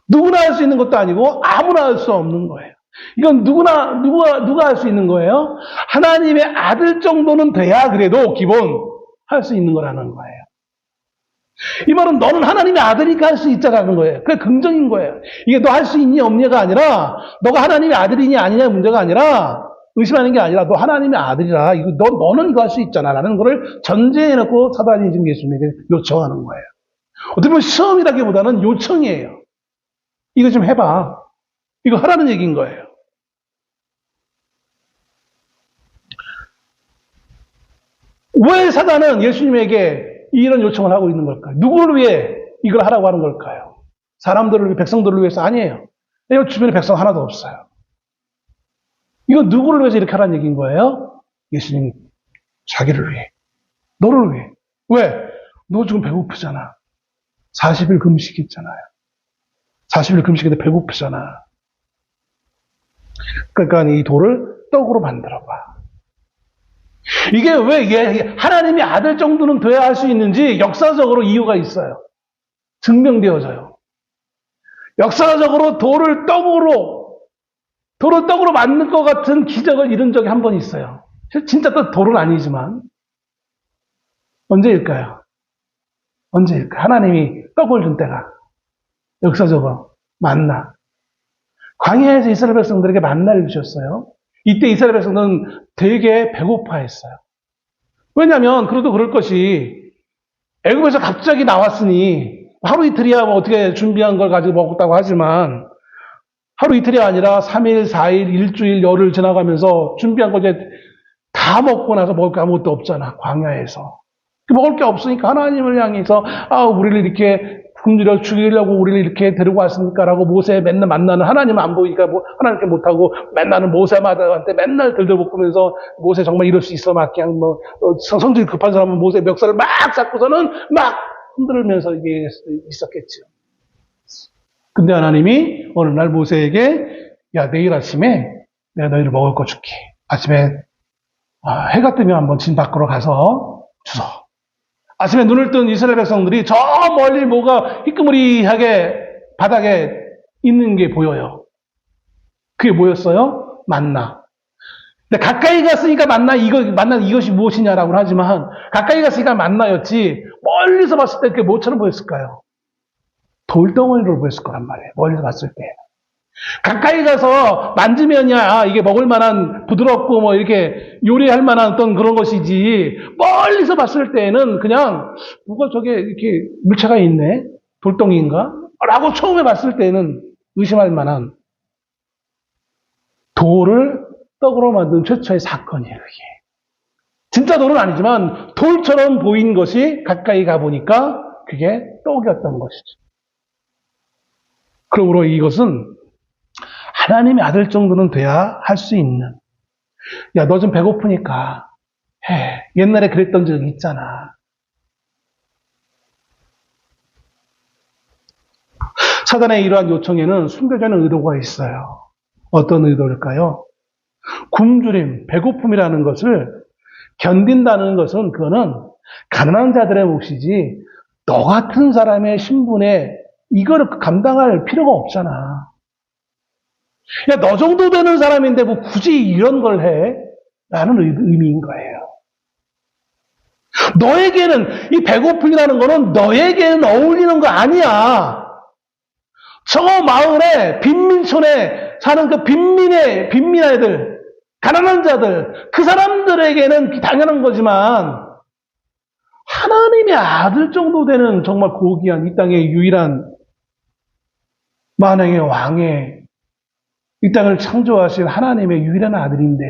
누구나 할 수 있는 것도 아니고 아무나 할 수 없는 거예요. 이건 누가 할 수 있는 거예요? 하나님의 아들 정도는 돼야 그래도 기본 할 수 있는 거라는 거예요. 이 말은 너는 하나님의 아들이니까 할 수 있자라는 거예요. 그게 긍정인 거예요. 이게 너 할 수 있니 없냐가 아니라 너가 하나님의 아들이니 아니냐 문제가 아니라 의심하는 게 아니라 너 하나님의 아들이라 이거 너는 이거 할 수 있잖아라는 거를 전제해놓고 사단이 지금 예수님에게 요청하는 거예요. 어떻게 보면 시험이라기보다는 요청이에요. 이거 좀 해봐. 이거 하라는 얘기인 거예요. 왜 사단은 예수님에게 이런 요청을 하고 있는 걸까요? 누구를 위해 이걸 하라고 하는 걸까요? 사람들을 위해, 백성들을 위해서 아니에요. 내 주변에 백성 하나도 없어요. 이건 누구를 위해서 이렇게 하라는 얘기인 거예요? 예수님, 자기를 위해. 너를 위해. 왜? 너 지금 배고프잖아. 40일 금식했잖아요. 40일 금식인데 배고프잖아. 그러니까 이 돌을 떡으로 만들어봐. 이게 왜 하나님의 아들 정도는 돼야 할 수 있는지 역사적으로 이유가 있어요. 증명되어져요. 역사적으로 돌을 떡으로 만든 것 같은 기적을 이룬 적이 한 번 있어요. 진짜 또 돌은 아니지만. 언제일까요? 하나님이 떡을 준 때가. 역사적으로. 만나. 광야에서 이스라엘 백성들에게 만나를 주셨어요. 이때 이스라엘 백성들은 되게 배고파했어요. 왜냐하면 그래도 그럴 것이 애굽에서 갑자기 나왔으니 하루 이틀이야 뭐 어떻게 준비한 걸 가지고 먹었다고 하지만 하루 이틀이 아니라 3일, 4일, 일주일, 열흘 지나가면서 준비한 거 이제 다 먹고 나서 먹을 게 아무것도 없잖아. 광야에서. 먹을 게 없으니까 하나님을 향해서 우리를 이렇게 굶주려 죽이려고 우리를 이렇게 데리고 왔습니까라고 모세 맨날 만나는 하나님은 안 보이니까 하나님께 못하고 만나는 모세마다한테 맨날 들들볶으면서 모세 정말 이럴 수 있어 막 그냥 성질이 급한 사람은 모세 멱살을 막 잡고서는 막 흔들면서 이게 있었겠죠. 근데 하나님이 어느 날 모세에게 야 내일 아침에 내가 너희를 먹을 거 줄게. 아침에 해가 뜨면 한번 진 밖으로 가서 주소. 아침에 눈을 뜬 이스라엘 백성들이 저 멀리 뭐가 희끄무리하게 바닥에 있는 게 보여요. 그게 뭐였어요? 만나. 근데 가까이 갔으니까 만나 이것이 무엇이냐라고 하지만 가까이 갔으니까 만나였지 멀리서 봤을 때 그게 뭐처럼 보였을까요? 돌덩어리로 보였을 거란 말이에요. 멀리서 봤을 때. 가까이 가서 만지면야 이게 먹을 만한 부드럽고 뭐 이렇게 요리할 만한 어떤 그런 것이지 멀리서 봤을 때에는 그냥 누가 저게 이렇게 물체가 있네? 돌덩이인가? 라고 처음에 봤을 때는 의심할 만한 돌을 떡으로 만든 최초의 사건이에요. 이게. 진짜 돌은 아니지만 돌처럼 보인 것이 가까이 가보니까 그게 떡이었던 것이죠. 그러므로 이것은 하나님의 아들 정도는 돼야 할 수 있는. 야, 너 좀 배고프니까 해. 옛날에 그랬던 적이 있잖아. 사단의 이러한 요청에는 숨겨져 있는 의도가 있어요. 어떤 의도일까요? 굶주림, 배고픔이라는 것을 견딘다는 것은 그거는 가난한 자들의 몫이지 너 같은 사람의 신분에 이거를 감당할 필요가 없잖아. 야, 너 정도 되는 사람인데 뭐 굳이 이런 걸 해? 라는 의미인 거예요. 너에게는 이 배고픔이라는 거는 너에게는 어울리는 거 아니야. 저 마을에 빈민촌에 사는 그 빈민 아이들, 가난한 자들, 그 사람들에게는 당연한 거지만 하나님의 아들 정도 되는 정말 고귀한 이 땅의 유일한 만왕의 왕의 이 땅을 창조하신 하나님의 유일한 아들인데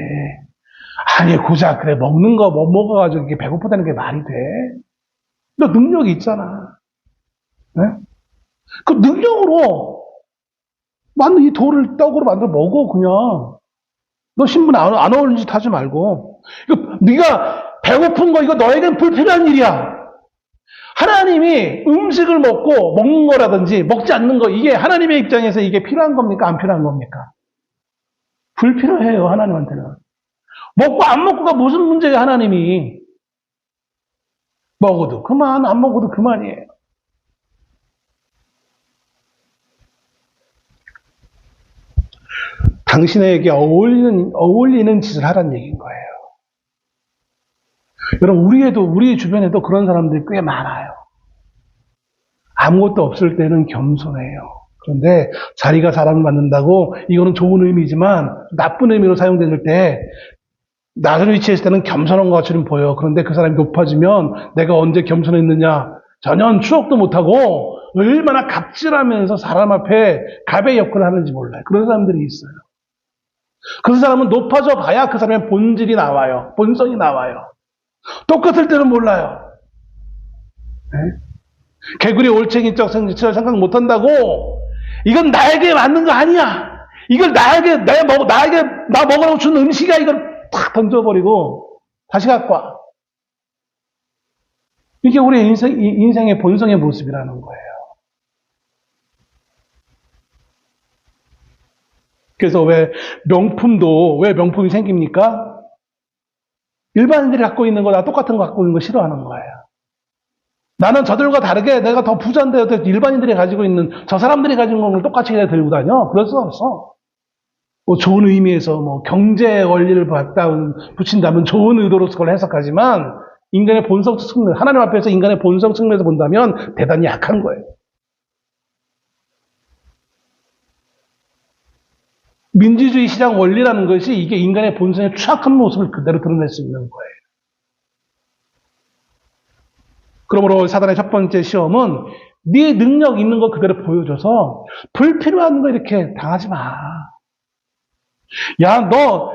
아니, 고작, 그래, 먹는 거 못 먹어가지고 이게 배고프다는 게 말이 돼? 너 능력이 있잖아. 네? 그 능력으로 만든 이 돌을 떡으로 만들어 먹어, 그냥. 너 신분 안 어울리는 짓 하지 말고. 이거, 네가 배고픈 거, 이거 너에겐 불필요한 일이야. 하나님이 음식을 먹는 거라든지, 먹지 않는 거, 이게 하나님의 입장에서 이게 필요한 겁니까? 안 필요한 겁니까? 불필요해요, 하나님한테는. 먹고 안 먹고가 무슨 문제야, 하나님이. 먹어도 그만, 안 먹어도 그만이에요. 당신에게 어울리는 짓을 하라는 얘기인 거예요. 여러분, 우리 주변에도 그런 사람들이 꽤 많아요. 아무것도 없을 때는 겸손해요. 그런데 자리가 사람을 만든다고, 이거는 좋은 의미지만 나쁜 의미로 사용될 때, 낮은 위치에 있을 때는 겸손한 것처럼 보여. 그런데 그 사람이 높아지면 내가 언제 겸손했느냐, 전혀 추억도 못하고 얼마나 갑질하면서 사람 앞에 갑의 역할을 하는지 몰라요. 그런 사람들이 있어요. 그 사람은 높아져 봐야 그 사람의 본질이 나와요. 본성이 나와요. 똑같을 때는 몰라요. 네? 개구리 올챙이적 생지를 생각 못한다고, 이건 나에게 맞는 거 아니야. 이걸 나 먹으라고 준 음식이야. 이걸 탁 던져버리고 다시 갖고 와. 이게 우리 인생의 본성의 모습이라는 거예요. 그래서 왜 명품이 생깁니까? 일반인들이 갖고 있는 거나 똑같은 거 갖고 있는 거 싫어하는 거예요. 나는 저들과 다르게 내가 더 부자인데 일반인들이 가지고 있는, 저 사람들이 가지고 있는 걸 똑같이 들고 다녀? 그럴 수 없어. 뭐 좋은 의미에서 뭐 경제 원리를 붙인다면 좋은 의도로서 그걸 해석하지만, 인간의 본성 측면, 하나님 앞에서 인간의 본성 측면에서 본다면 대단히 약한 거예요. 민주주의 시장 원리라는 것이 이게 인간의 본성의 추악한 모습을 그대로 드러낼 수 있는 거예요. 그러므로 사단의 첫 번째 시험은 네 능력 있는 거 그대로 보여줘서 불필요한 거 이렇게 당하지 마. 야, 너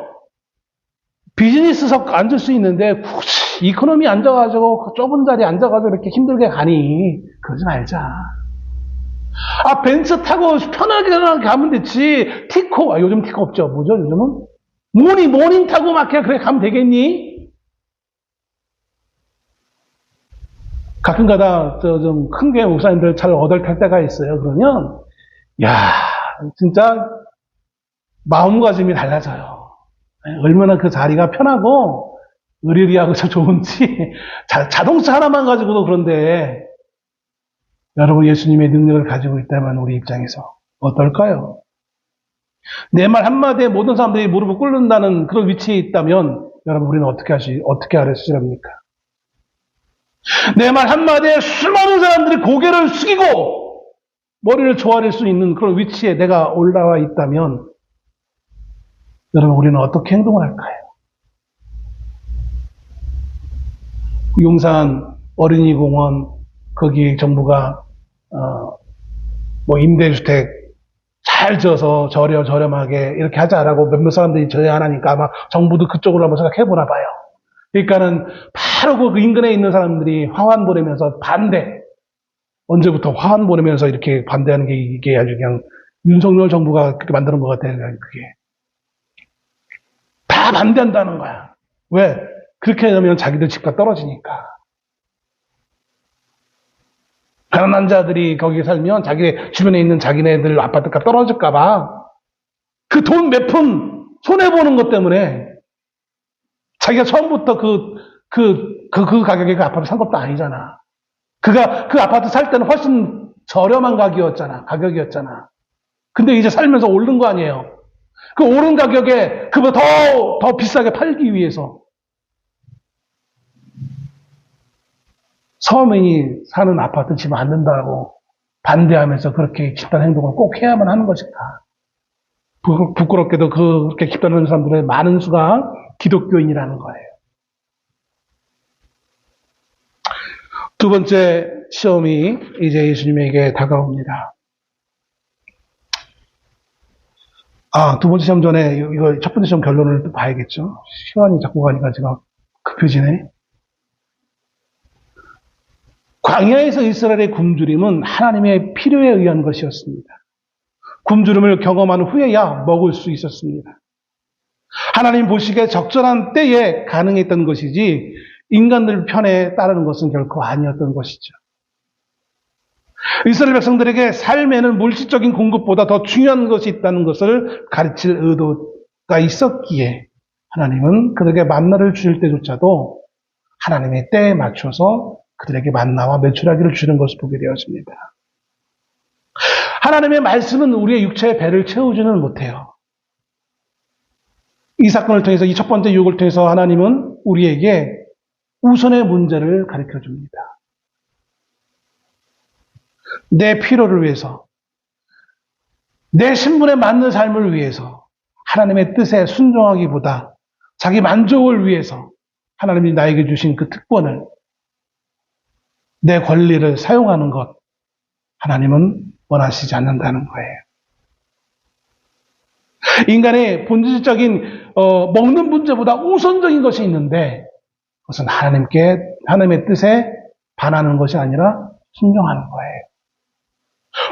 비즈니스석 앉을 수 있는데 굳이 이코노미 앉아가지고 그 좁은 자리에 앉아가지고 이렇게 힘들게 가니? 그러지 말자. 아, 벤츠 타고 편하게 가면 됐지. 티코, 요즘 티코 없죠. 뭐죠, 요즘은? 모닝 타고 막 그래 가면 되겠니? 가끔가다 좀 큰 교회 목사님들 잘 얻어탈 때가 있어요. 그러면, 야, 진짜 마음가짐이 달라져요. 얼마나 그 자리가 편하고 의리하고 좋은지. 자동차 하나만 가지고도 그런데, 여러분 예수님의 능력을 가지고 있다면 우리 입장에서 어떨까요? 내 말 한마디에 모든 사람들이 무릎을 꿇는다는 그런 위치에 있다면 여러분 우리는 어떻게 하시렵니까? 내 말 한마디에 수많은 사람들이 고개를 숙이고 머리를 조아릴 수 있는 그런 위치에 내가 올라와 있다면 여러분 우리는 어떻게 행동을 할까요? 용산 어린이공원 거기 정부가 뭐 임대주택 잘 지어서 저렴하게 이렇게 하자라고 몇몇 사람들이 제안하니까 아마 정부도 그쪽으로 한번 생각해 보나 봐요. 그러니까는 바로 그 인근에 있는 사람들이 화환 보내면서 반대. 언제부터 화환 보내면서 이렇게 반대하는 게 이게 아주 그냥 윤석열 정부가 그렇게 만드는 것 같아요. 그게 다 반대한다는 거야. 왜? 그렇게 하면 자기들 집값 떨어지니까. 가난한 자들이 거기 살면 자기 주변에 있는 자기네들 아파트값 떨어질까봐 그 돈 몇 푼 손해보는 것 때문에 자기가 처음부터 그 가격에 그 아파트 산 것도 아니잖아. 그가 그 아파트 살 때는 훨씬 저렴한 가격이었잖아. 근데 이제 살면서 오른 거 아니에요. 그 오른 가격에 그보다 더 비싸게 팔기 위해서 서민이 사는 아파트 집 안 된다고 반대하면서 그렇게 집단 행동을 꼭 해야만 하는 것일까? 부끄럽게도 그렇게 집단하는 사람들의 많은 수가 기독교인이라는 거예요. 두 번째 시험이 이제 예수님에게 다가옵니다. 두 번째 시험 전에 이거 첫 번째 시험 결론을 또 봐야겠죠. 시간이 자꾸 가니까 제가 급해지네. 광야에서 이스라엘의 굶주림은 하나님의 필요에 의한 것이었습니다. 굶주림을 경험한 후에야 먹을 수 있었습니다. 하나님 보시기에 적절한 때에 가능했던 것이지 인간들 편에 따르는 것은 결코 아니었던 것이죠. 이스라엘 백성들에게 삶에는 물질적인 공급보다 더 중요한 것이 있다는 것을 가르칠 의도가 있었기에 하나님은 그들에게 만나를 주실 때조차도 하나님의 때에 맞춰서 그들에게 만나와 메추라기를 주는 것을 보게 되었습니다. 하나님의 말씀은 우리의 육체의 배를 채우지는 못해요. 이 사건을 통해서, 이 첫 번째 유혹을 통해서 하나님은 우리에게 우선의 문제를 가르쳐 줍니다. 내 필요를 위해서, 내 신분에 맞는 삶을 위해서, 하나님의 뜻에 순종하기보다 자기 만족을 위해서 하나님이 나에게 주신 그 특권을, 내 권리를 사용하는 것, 하나님은 원하시지 않는다는 거예요. 인간의 본질적인 먹는 문제보다 우선적인 것이 있는데 그것은 하나님의 뜻에 반하는 것이 아니라 순종하는 거예요.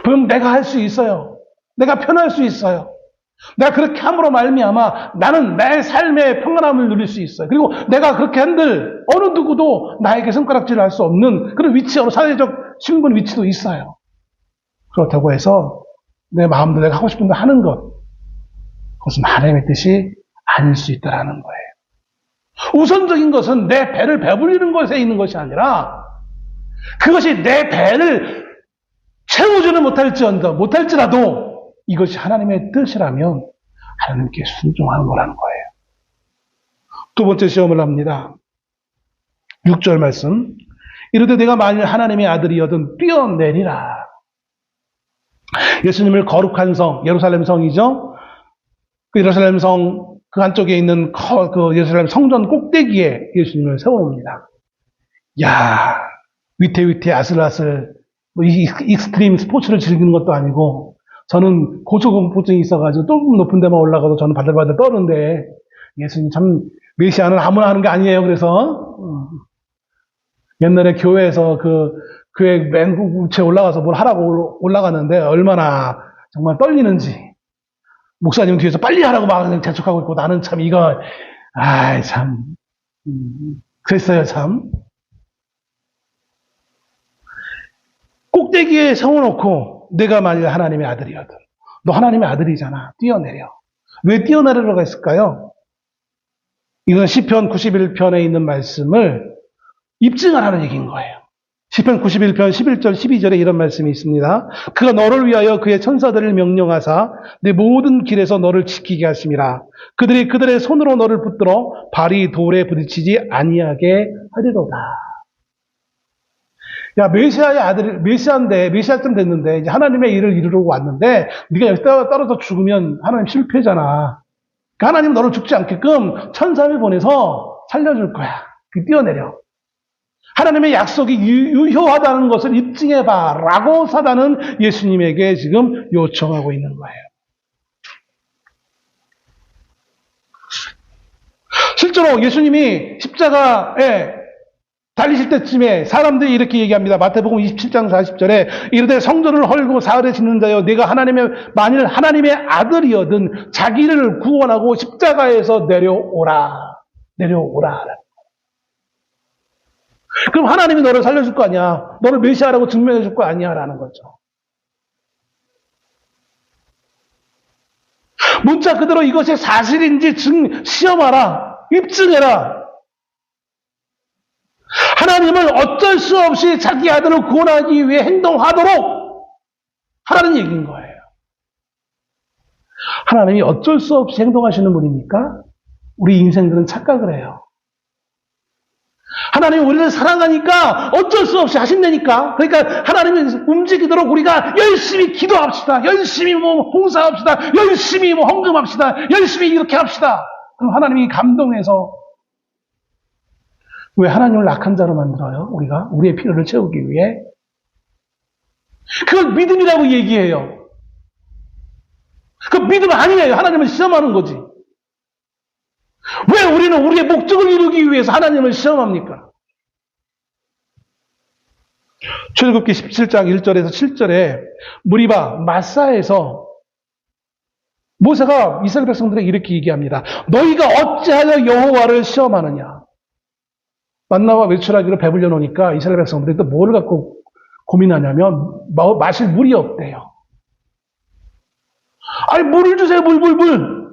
그럼 내가 할 수 있어요. 내가 편할 수 있어요. 내가 그렇게 함으로 말미암아 나는 내 삶의 평안함을 누릴 수 있어요. 그리고 내가 그렇게 한들 어느 누구도 나에게 손가락질을 할 수 없는 그런 위치로 사회적 신분 위치도 있어요. 그렇다고 해서 내 마음대로 내가 하고 싶은 거 하는 것, 그것은 하나님의 뜻이 아닐 수 있다는 거예요. 우선적인 것은 내 배를 배불리는 것에 있는 것이 아니라 그것이 내 배를 채우지는 못할지라도 이것이 하나님의 뜻이라면 하나님께 순종하는 거라는 거예요. 두 번째 시험을 합니다. 6절 말씀. 이르되 내가 만일 하나님의 아들이여든 뛰어내리라. 예수님을 거룩한 성, 예루살렘 성이죠. 그 예루살렘 성, 그 안쪽에 있는 그 예루살렘 성전 꼭대기에 예수님을 세워놓습니다. 야, 위태위태 아슬아슬, 익스트림 스포츠를 즐기는 것도 아니고, 저는 고소공포증이 있어가지고 조금 높은 데만 올라가도 저는 바들바들 떠는데, 예수님 참 메시아는 아무나 하는 게 아니에요. 그래서 옛날에 교회에서 교회 맨 우체에 올라가서 뭘 하라고 올라갔는데 얼마나 정말 떨리는지. 목사님 뒤에서 빨리 하라고 막 재촉하고 있고 나는 참 이거 참 그랬어요. 참 꼭대기에 세워놓고 내가 만일 하나님의 아들이거든, 너 하나님의 아들이잖아, 뛰어내려. 왜 뛰어내리라고 했을까요? 이건 시편 91편에 있는 말씀을 입증하라는 얘기인 거예요. 시편 91편 11절 12절에 이런 말씀이 있습니다. 그가 너를 위하여 그의 천사들을 명령하사 내 모든 길에서 너를 지키게 하심이라. 그들이 그들의 손으로 너를 붙들어 발이 돌에 부딪히지 아니하게 하리로다. 야, 메시아의 아들, 메시아인데, 메시아쯤 됐는데 이제 하나님의 일을 이루려고 왔는데 네가 여기 떨어져 죽으면 하나님 실패잖아. 그러니까 하나님 너를 죽지 않게끔 천사를 보내서 살려줄 거야. 뛰어내려. 하나님의 약속이 유효하다는 것을 입증해봐라고 사단은 예수님에게 지금 요청하고 있는 거예요. 실제로 예수님이 십자가에 달리실 때쯤에 사람들이 이렇게 얘기합니다. 마태복음 27장 40절에 이르되 성전을 헐고 사흘에 짓는 자여 내가 만일 하나님의 아들이여든 자기를 구원하고 십자가에서 내려오라. 그럼 하나님이 너를 살려줄 거 아니야. 너를 메시아라고 증명해 줄 거 아니야. 라는 거죠. 문자 그대로 이것이 사실인지 시험하라. 입증해라. 하나님을 어쩔 수 없이 자기 아들을 구원하기 위해 행동하도록 하라는 얘기인 거예요. 하나님이 어쩔 수 없이 행동하시는 분입니까? 우리 인생들은 착각을 해요. 하나님이 우리를 사랑하니까 어쩔 수 없이 하신다니까. 그러니까 하나님이 움직이도록 우리가 열심히 기도합시다. 열심히 봉사합시다. 열심히 헌금합시다. 열심히 이렇게 합시다. 그럼 하나님이 감동해서 왜 하나님을 악한 자로 만들어요? 우리가 우리의 필요를 채우기 위해. 그걸 믿음이라고 얘기해요. 그 믿음 아니에요. 하나님을 시험하는 거지. 왜 우리는 우리의 목적을 이루기 위해서 하나님을 시험합니까? 출애굽기 17장 1절에서 7절에 무리바 마사에서 모세가 이스라엘 백성들에게 이렇게 얘기합니다. 너희가 어찌하여 여호와를 시험하느냐? 만나와 외출하기로 배불려 놓으니까 이스라엘 백성들이 또 뭐를 갖고 고민하냐면 마실 물이 없대요. 아니 물을 주세요. 물.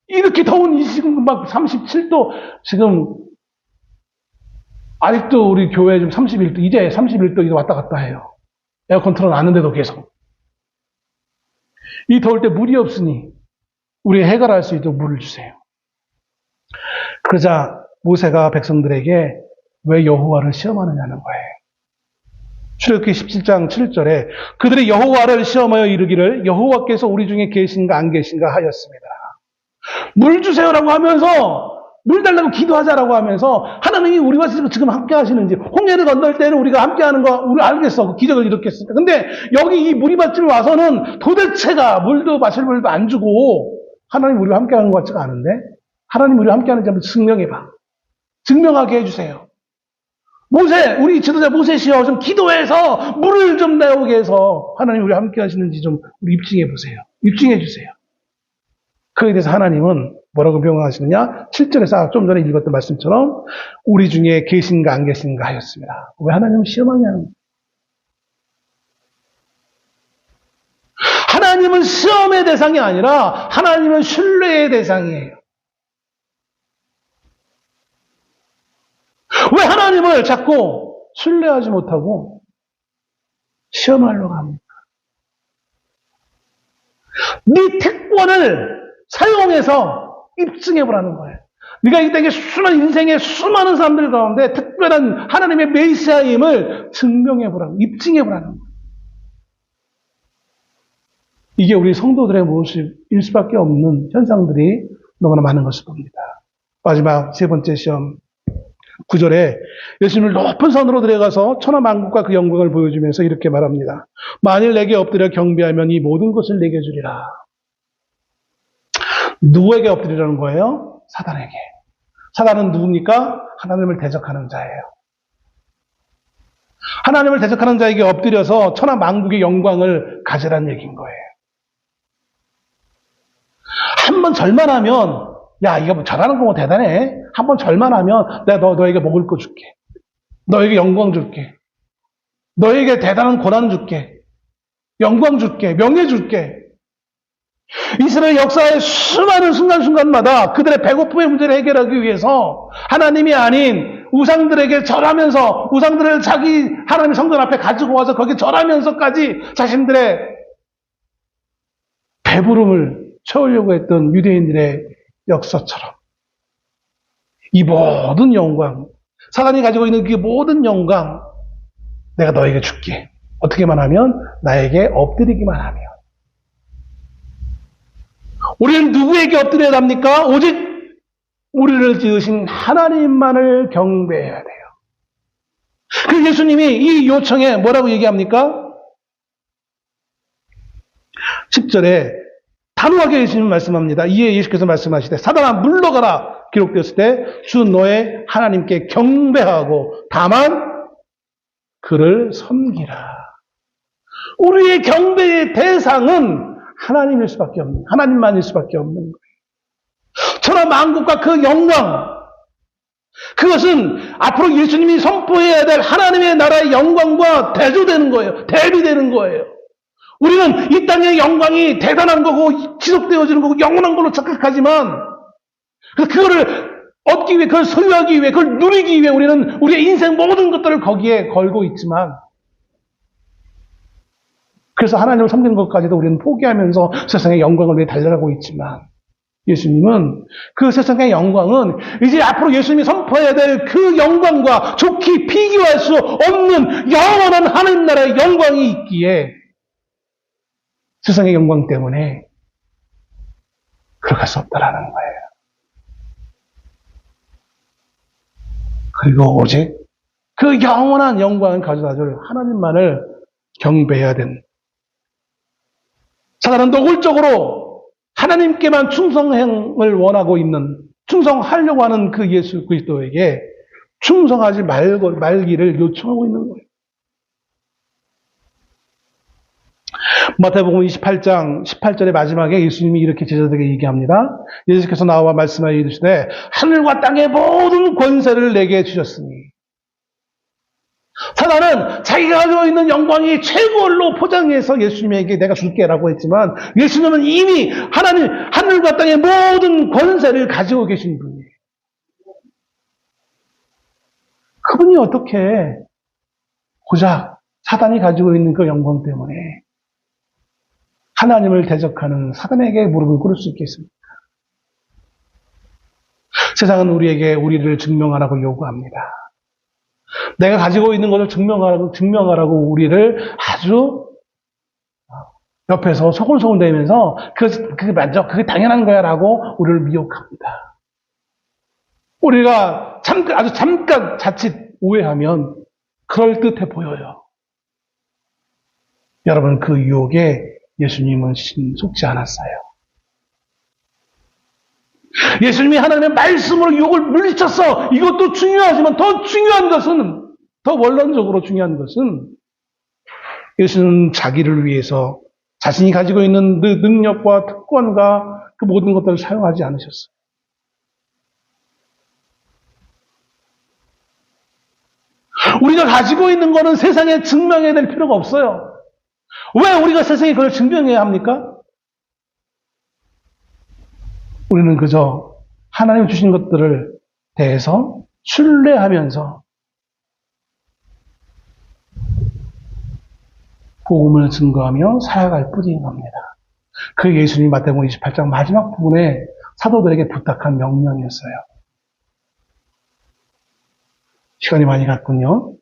이렇게 더운 이 지금 막 37도 지금 아직도 우리 교회 지금 31도 이제 31도 이제 왔다 갔다 해요. 에어컨 틀어놨는데도 계속. 이 더울 때 물이 없으니 우리 해결할 수 있도록 물을 주세요. 그러자 모세가 백성들에게 왜 여호와를 시험하느냐는 거예요. 출애굽기 17장 7절에 그들이 여호와를 시험하여 이르기를 여호와께서 우리 중에 계신가 안 계신가 하였습니다. 물 주세요라고 하면서 물 달라고 기도하자라고 하면서 하나님이 우리와 지금 함께 하시는지 홍해를 건널 때는 우리가 함께 하는 거 우리 알겠어. 그 기적을 일으켰으니까. 근데 여기 이 무리밭집에 와서는 도대체가 물도 마실 물도 안 주고 하나님 우리와 함께 하는 것 같지가 않은데 하나님 우리와 함께 하는지 한번 증명해봐. 증명하게 해주세요. 모세, 우리 지도자 모세시여 좀 기도해서 물을 좀 나오게 해서 하나님 우리와 함께 하시는지 좀 우리 입증해 보세요. 입증해 주세요. 그에 대해서 하나님은 뭐라고 명령하시느냐? 7절에서 좀 전에 읽었던 말씀처럼 우리 중에 계신가 안 계신가 하였습니다. 왜 하나님은 시험하냐는 거예요. 하나님은 시험의 대상이 아니라 하나님은 신뢰의 대상이에요. 왜 하나님을 자꾸 신뢰하지 못하고 시험하려고 합니까? 네 특권을 사용해서 입증해보라는 거예요. 네가 이 땅에 인생의 수많은 사람들 가운데 특별한 하나님의 메시아임을 증명해보라는, 입증해보라는 거예요. 이게 우리 성도들의 모습일 수밖에 없는 현상들이 너무나 많은 것을 봅니다. 마지막 세 번째 시험 9절에 예수님을 높은 산으로 데려가서 천하만국과 그 영광을 보여주면서 이렇게 말합니다. 만일 내게 엎드려 경배하면 이 모든 것을 내게 주리라. 누구에게 엎드리라는 거예요? 사단에게. 사단은 누굽니까? 하나님을 대적하는 자예요. 하나님을 대적하는 자에게 엎드려서 천하만국의 영광을 가지라는 얘기인 거예요. 한번 절만하면 야 이거 뭐 잘하는 거 뭐 대단해. 한번 절만하면 내가 너에게 먹을 거 줄게. 너에게 영광 줄게. 너에게 대단한 고난 줄게. 영광 줄게. 명예 줄게. 이스라엘 역사의 수많은 순간순간마다 그들의 배고픔의 문제를 해결하기 위해서 하나님이 아닌 우상들에게 절하면서 우상들을 자기 하나님의 성전 앞에 가지고 와서 거기 절하면서까지 자신들의 배부름을 채우려고 했던 유대인들의 역사처럼 이 모든 영광, 사단이 가지고 있는 그 모든 영광 내가 너에게 줄게. 어떻게만 하면 나에게 엎드리기만 하면. 우리는 누구에게 엎드려야 합니까? 오직 우리를 지으신 하나님만을 경배해야 돼요. 그 예수님이 이 요청에 뭐라고 얘기합니까? 10절에 단호하게 예수님 말씀합니다. 이에 예수께서 말씀하시되 사단아 물러가라 기록되었을 때 주 너의 하나님께 경배하고 다만 그를 섬기라. 우리의 경배의 대상은 하나님일 수밖에 없는, 하나님만일 수밖에 없는 거예요. 천하만국과 그 영광, 그것은 앞으로 예수님이 선포해야 될 하나님의 나라의 영광과 대조되는 거예요. 대비되는 거예요. 우리는 이 땅의 영광이 대단한 거고 지속되어지는 거고 영원한 걸로 착각하지만 그거를 얻기 위해, 그걸 소유하기 위해, 그걸 누리기 위해 우리는 우리의 인생 모든 것들을 거기에 걸고 있지만 그래서 하나님을 섬기는 것까지도 우리는 포기하면서 세상의 영광을 위해 달려가고 있지만 예수님은 그 세상의 영광은 이제 앞으로 예수님이 선포해야 될 그 영광과 좋게 비교할 수 없는 영원한 하나님 나라의 영광이 있기에 세상의 영광 때문에 그럴 수 없다라는 거예요. 그리고 오직 그 영원한 영광을 가져다 줄 하나님만을 경배해야 된다. 사단은 노골적으로 하나님께만 충성을 원하고 있는, 충성하려고 하는 그 예수 그리스도에게 충성하지 말기를 요청하고 있는 거예요. 마태복음 28장 18절의 마지막에 예수님이 이렇게 제자들에게 얘기합니다. 예수께서 나와 말씀하여 이르시되 하늘과 땅의 모든 권세를 내게 주셨으니. 사단은 자기가 가지고 있는 영광이 최고로 포장해서 예수님에게 내가 줄게라고 했지만 예수님은 이미 하나님 하늘과 땅의 모든 권세를 가지고 계신 분이에요. 그분이 어떻게 고작 사단이 가지고 있는 그 영광 때문에 하나님을 대적하는 사단에게 무릎을 꿇을 수 있겠습니까? 세상은 우리를 증명하라고 요구합니다. 내가 가지고 있는 것을 증명하라고 우리를 아주 옆에서 소곤소곤 대면서 그게 맞죠? 그게 당연한 거야 라고 우리를 미혹합니다. 우리가 아주 잠깐 자칫 오해하면 그럴듯해 보여요. 여러분, 그 유혹에 예수님은 속지 않았어요. 예수님이 하나님의 말씀으로 유혹을 물리쳤어. 이것도 중요하지만 더 중요한 것은, 더 원론적으로 중요한 것은 예수님은 자기를 위해서 자신이 가지고 있는 능력과 특권과 그 모든 것들을 사용하지 않으셨어요. 우리가 가지고 있는 것은 세상에 증명해야 될 필요가 없어요. 왜 우리가 세상에 그걸 증명해야 합니까? 우리는 그저 하나님 주신 것들을 대해서 신뢰하면서 복음을 증거하며 살아갈 뿐인 겁니다. 그게 예수님 마태복음 28장 마지막 부분에 사도들에게 부탁한 명령이었어요. 시간이 많이 갔군요.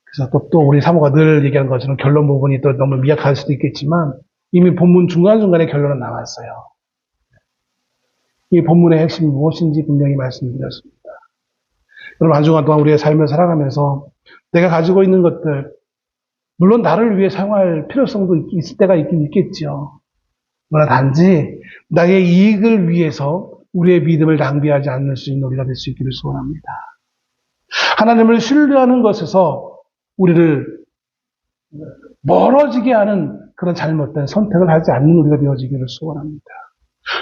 그래서 또 우리 사모가 늘 얘기하는 것처럼 결론 부분이 또 너무 미약할 수도 있겠지만 이미 본문 중간중간에 결론은 나왔어요. 이 본문의 핵심이 무엇인지 분명히 말씀드렸습니다. 여러분, 한 주간 동안 우리의 삶을 살아가면서 내가 가지고 있는 것들, 물론 나를 위해 사용할 필요성도 있을 때가 있긴 있겠죠. 그러나 단지 나의 이익을 위해서 우리의 믿음을 낭비하지 않을 수 있는 우리가 될 수 있기를 소원합니다. 하나님을 신뢰하는 것에서 우리를 멀어지게 하는 그런 잘못된 선택을 하지 않는 우리가 되어지기를 소원합니다.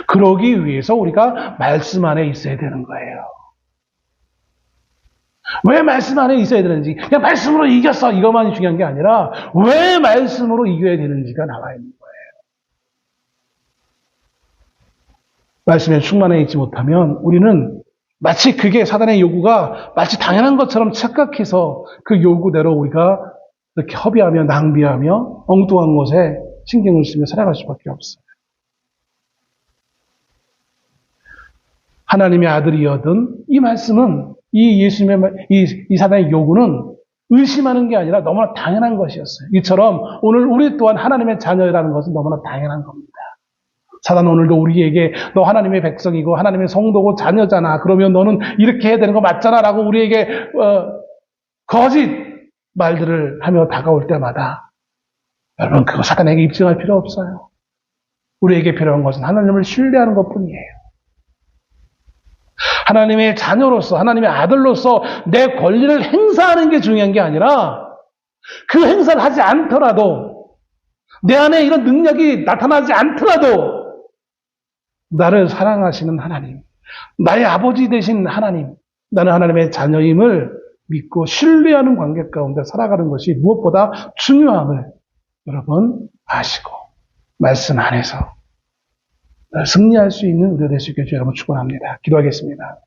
그러기 위해서 우리가 말씀 안에 있어야 되는 거예요. 왜 말씀 안에 있어야 되는지, 그냥 말씀으로 이겼어 이것만이 중요한 게 아니라 왜 말씀으로 이겨야 되는지가 나와 있는 거예요. 말씀에 충만해 있지 못하면 우리는 마치 그게 사단의 요구가 마치 당연한 것처럼 착각해서 그 요구대로 우리가 이렇게 허비하며 낭비하며 엉뚱한 것에 신경을 쓰며 살아갈 수밖에 없어요. 하나님의 아들이어든 이 말씀은 이 예수님의 이 사단의 요구는 의심하는 게 아니라 너무나 당연한 것이었어요. 이처럼 오늘 우리 또한 하나님의 자녀라는 것은 너무나 당연한 겁니다. 사단은 오늘도 우리에게 너 하나님의 백성이고 하나님의 성도고 자녀잖아. 그러면 너는 이렇게 해야 되는 거 맞잖아 라고 우리에게 거짓 말들을 하며 다가올 때마다 여러분 그거 사단에게 입증할 필요 없어요. 우리에게 필요한 것은 하나님을 신뢰하는 것뿐이에요. 하나님의 자녀로서 하나님의 아들로서 내 권리를 행사하는 게 중요한 게 아니라 그 행사를 하지 않더라도 내 안에 이런 능력이 나타나지 않더라도 나를 사랑하시는 하나님, 나의 아버지 되신 하나님, 나는 하나님의 자녀임을 믿고 신뢰하는 관계 가운데 살아가는 것이 무엇보다 중요함을 여러분 아시고 말씀 안에서 승리할 수 있는 우리가 될 수 있게 여러분 축원합니다. 기도하겠습니다.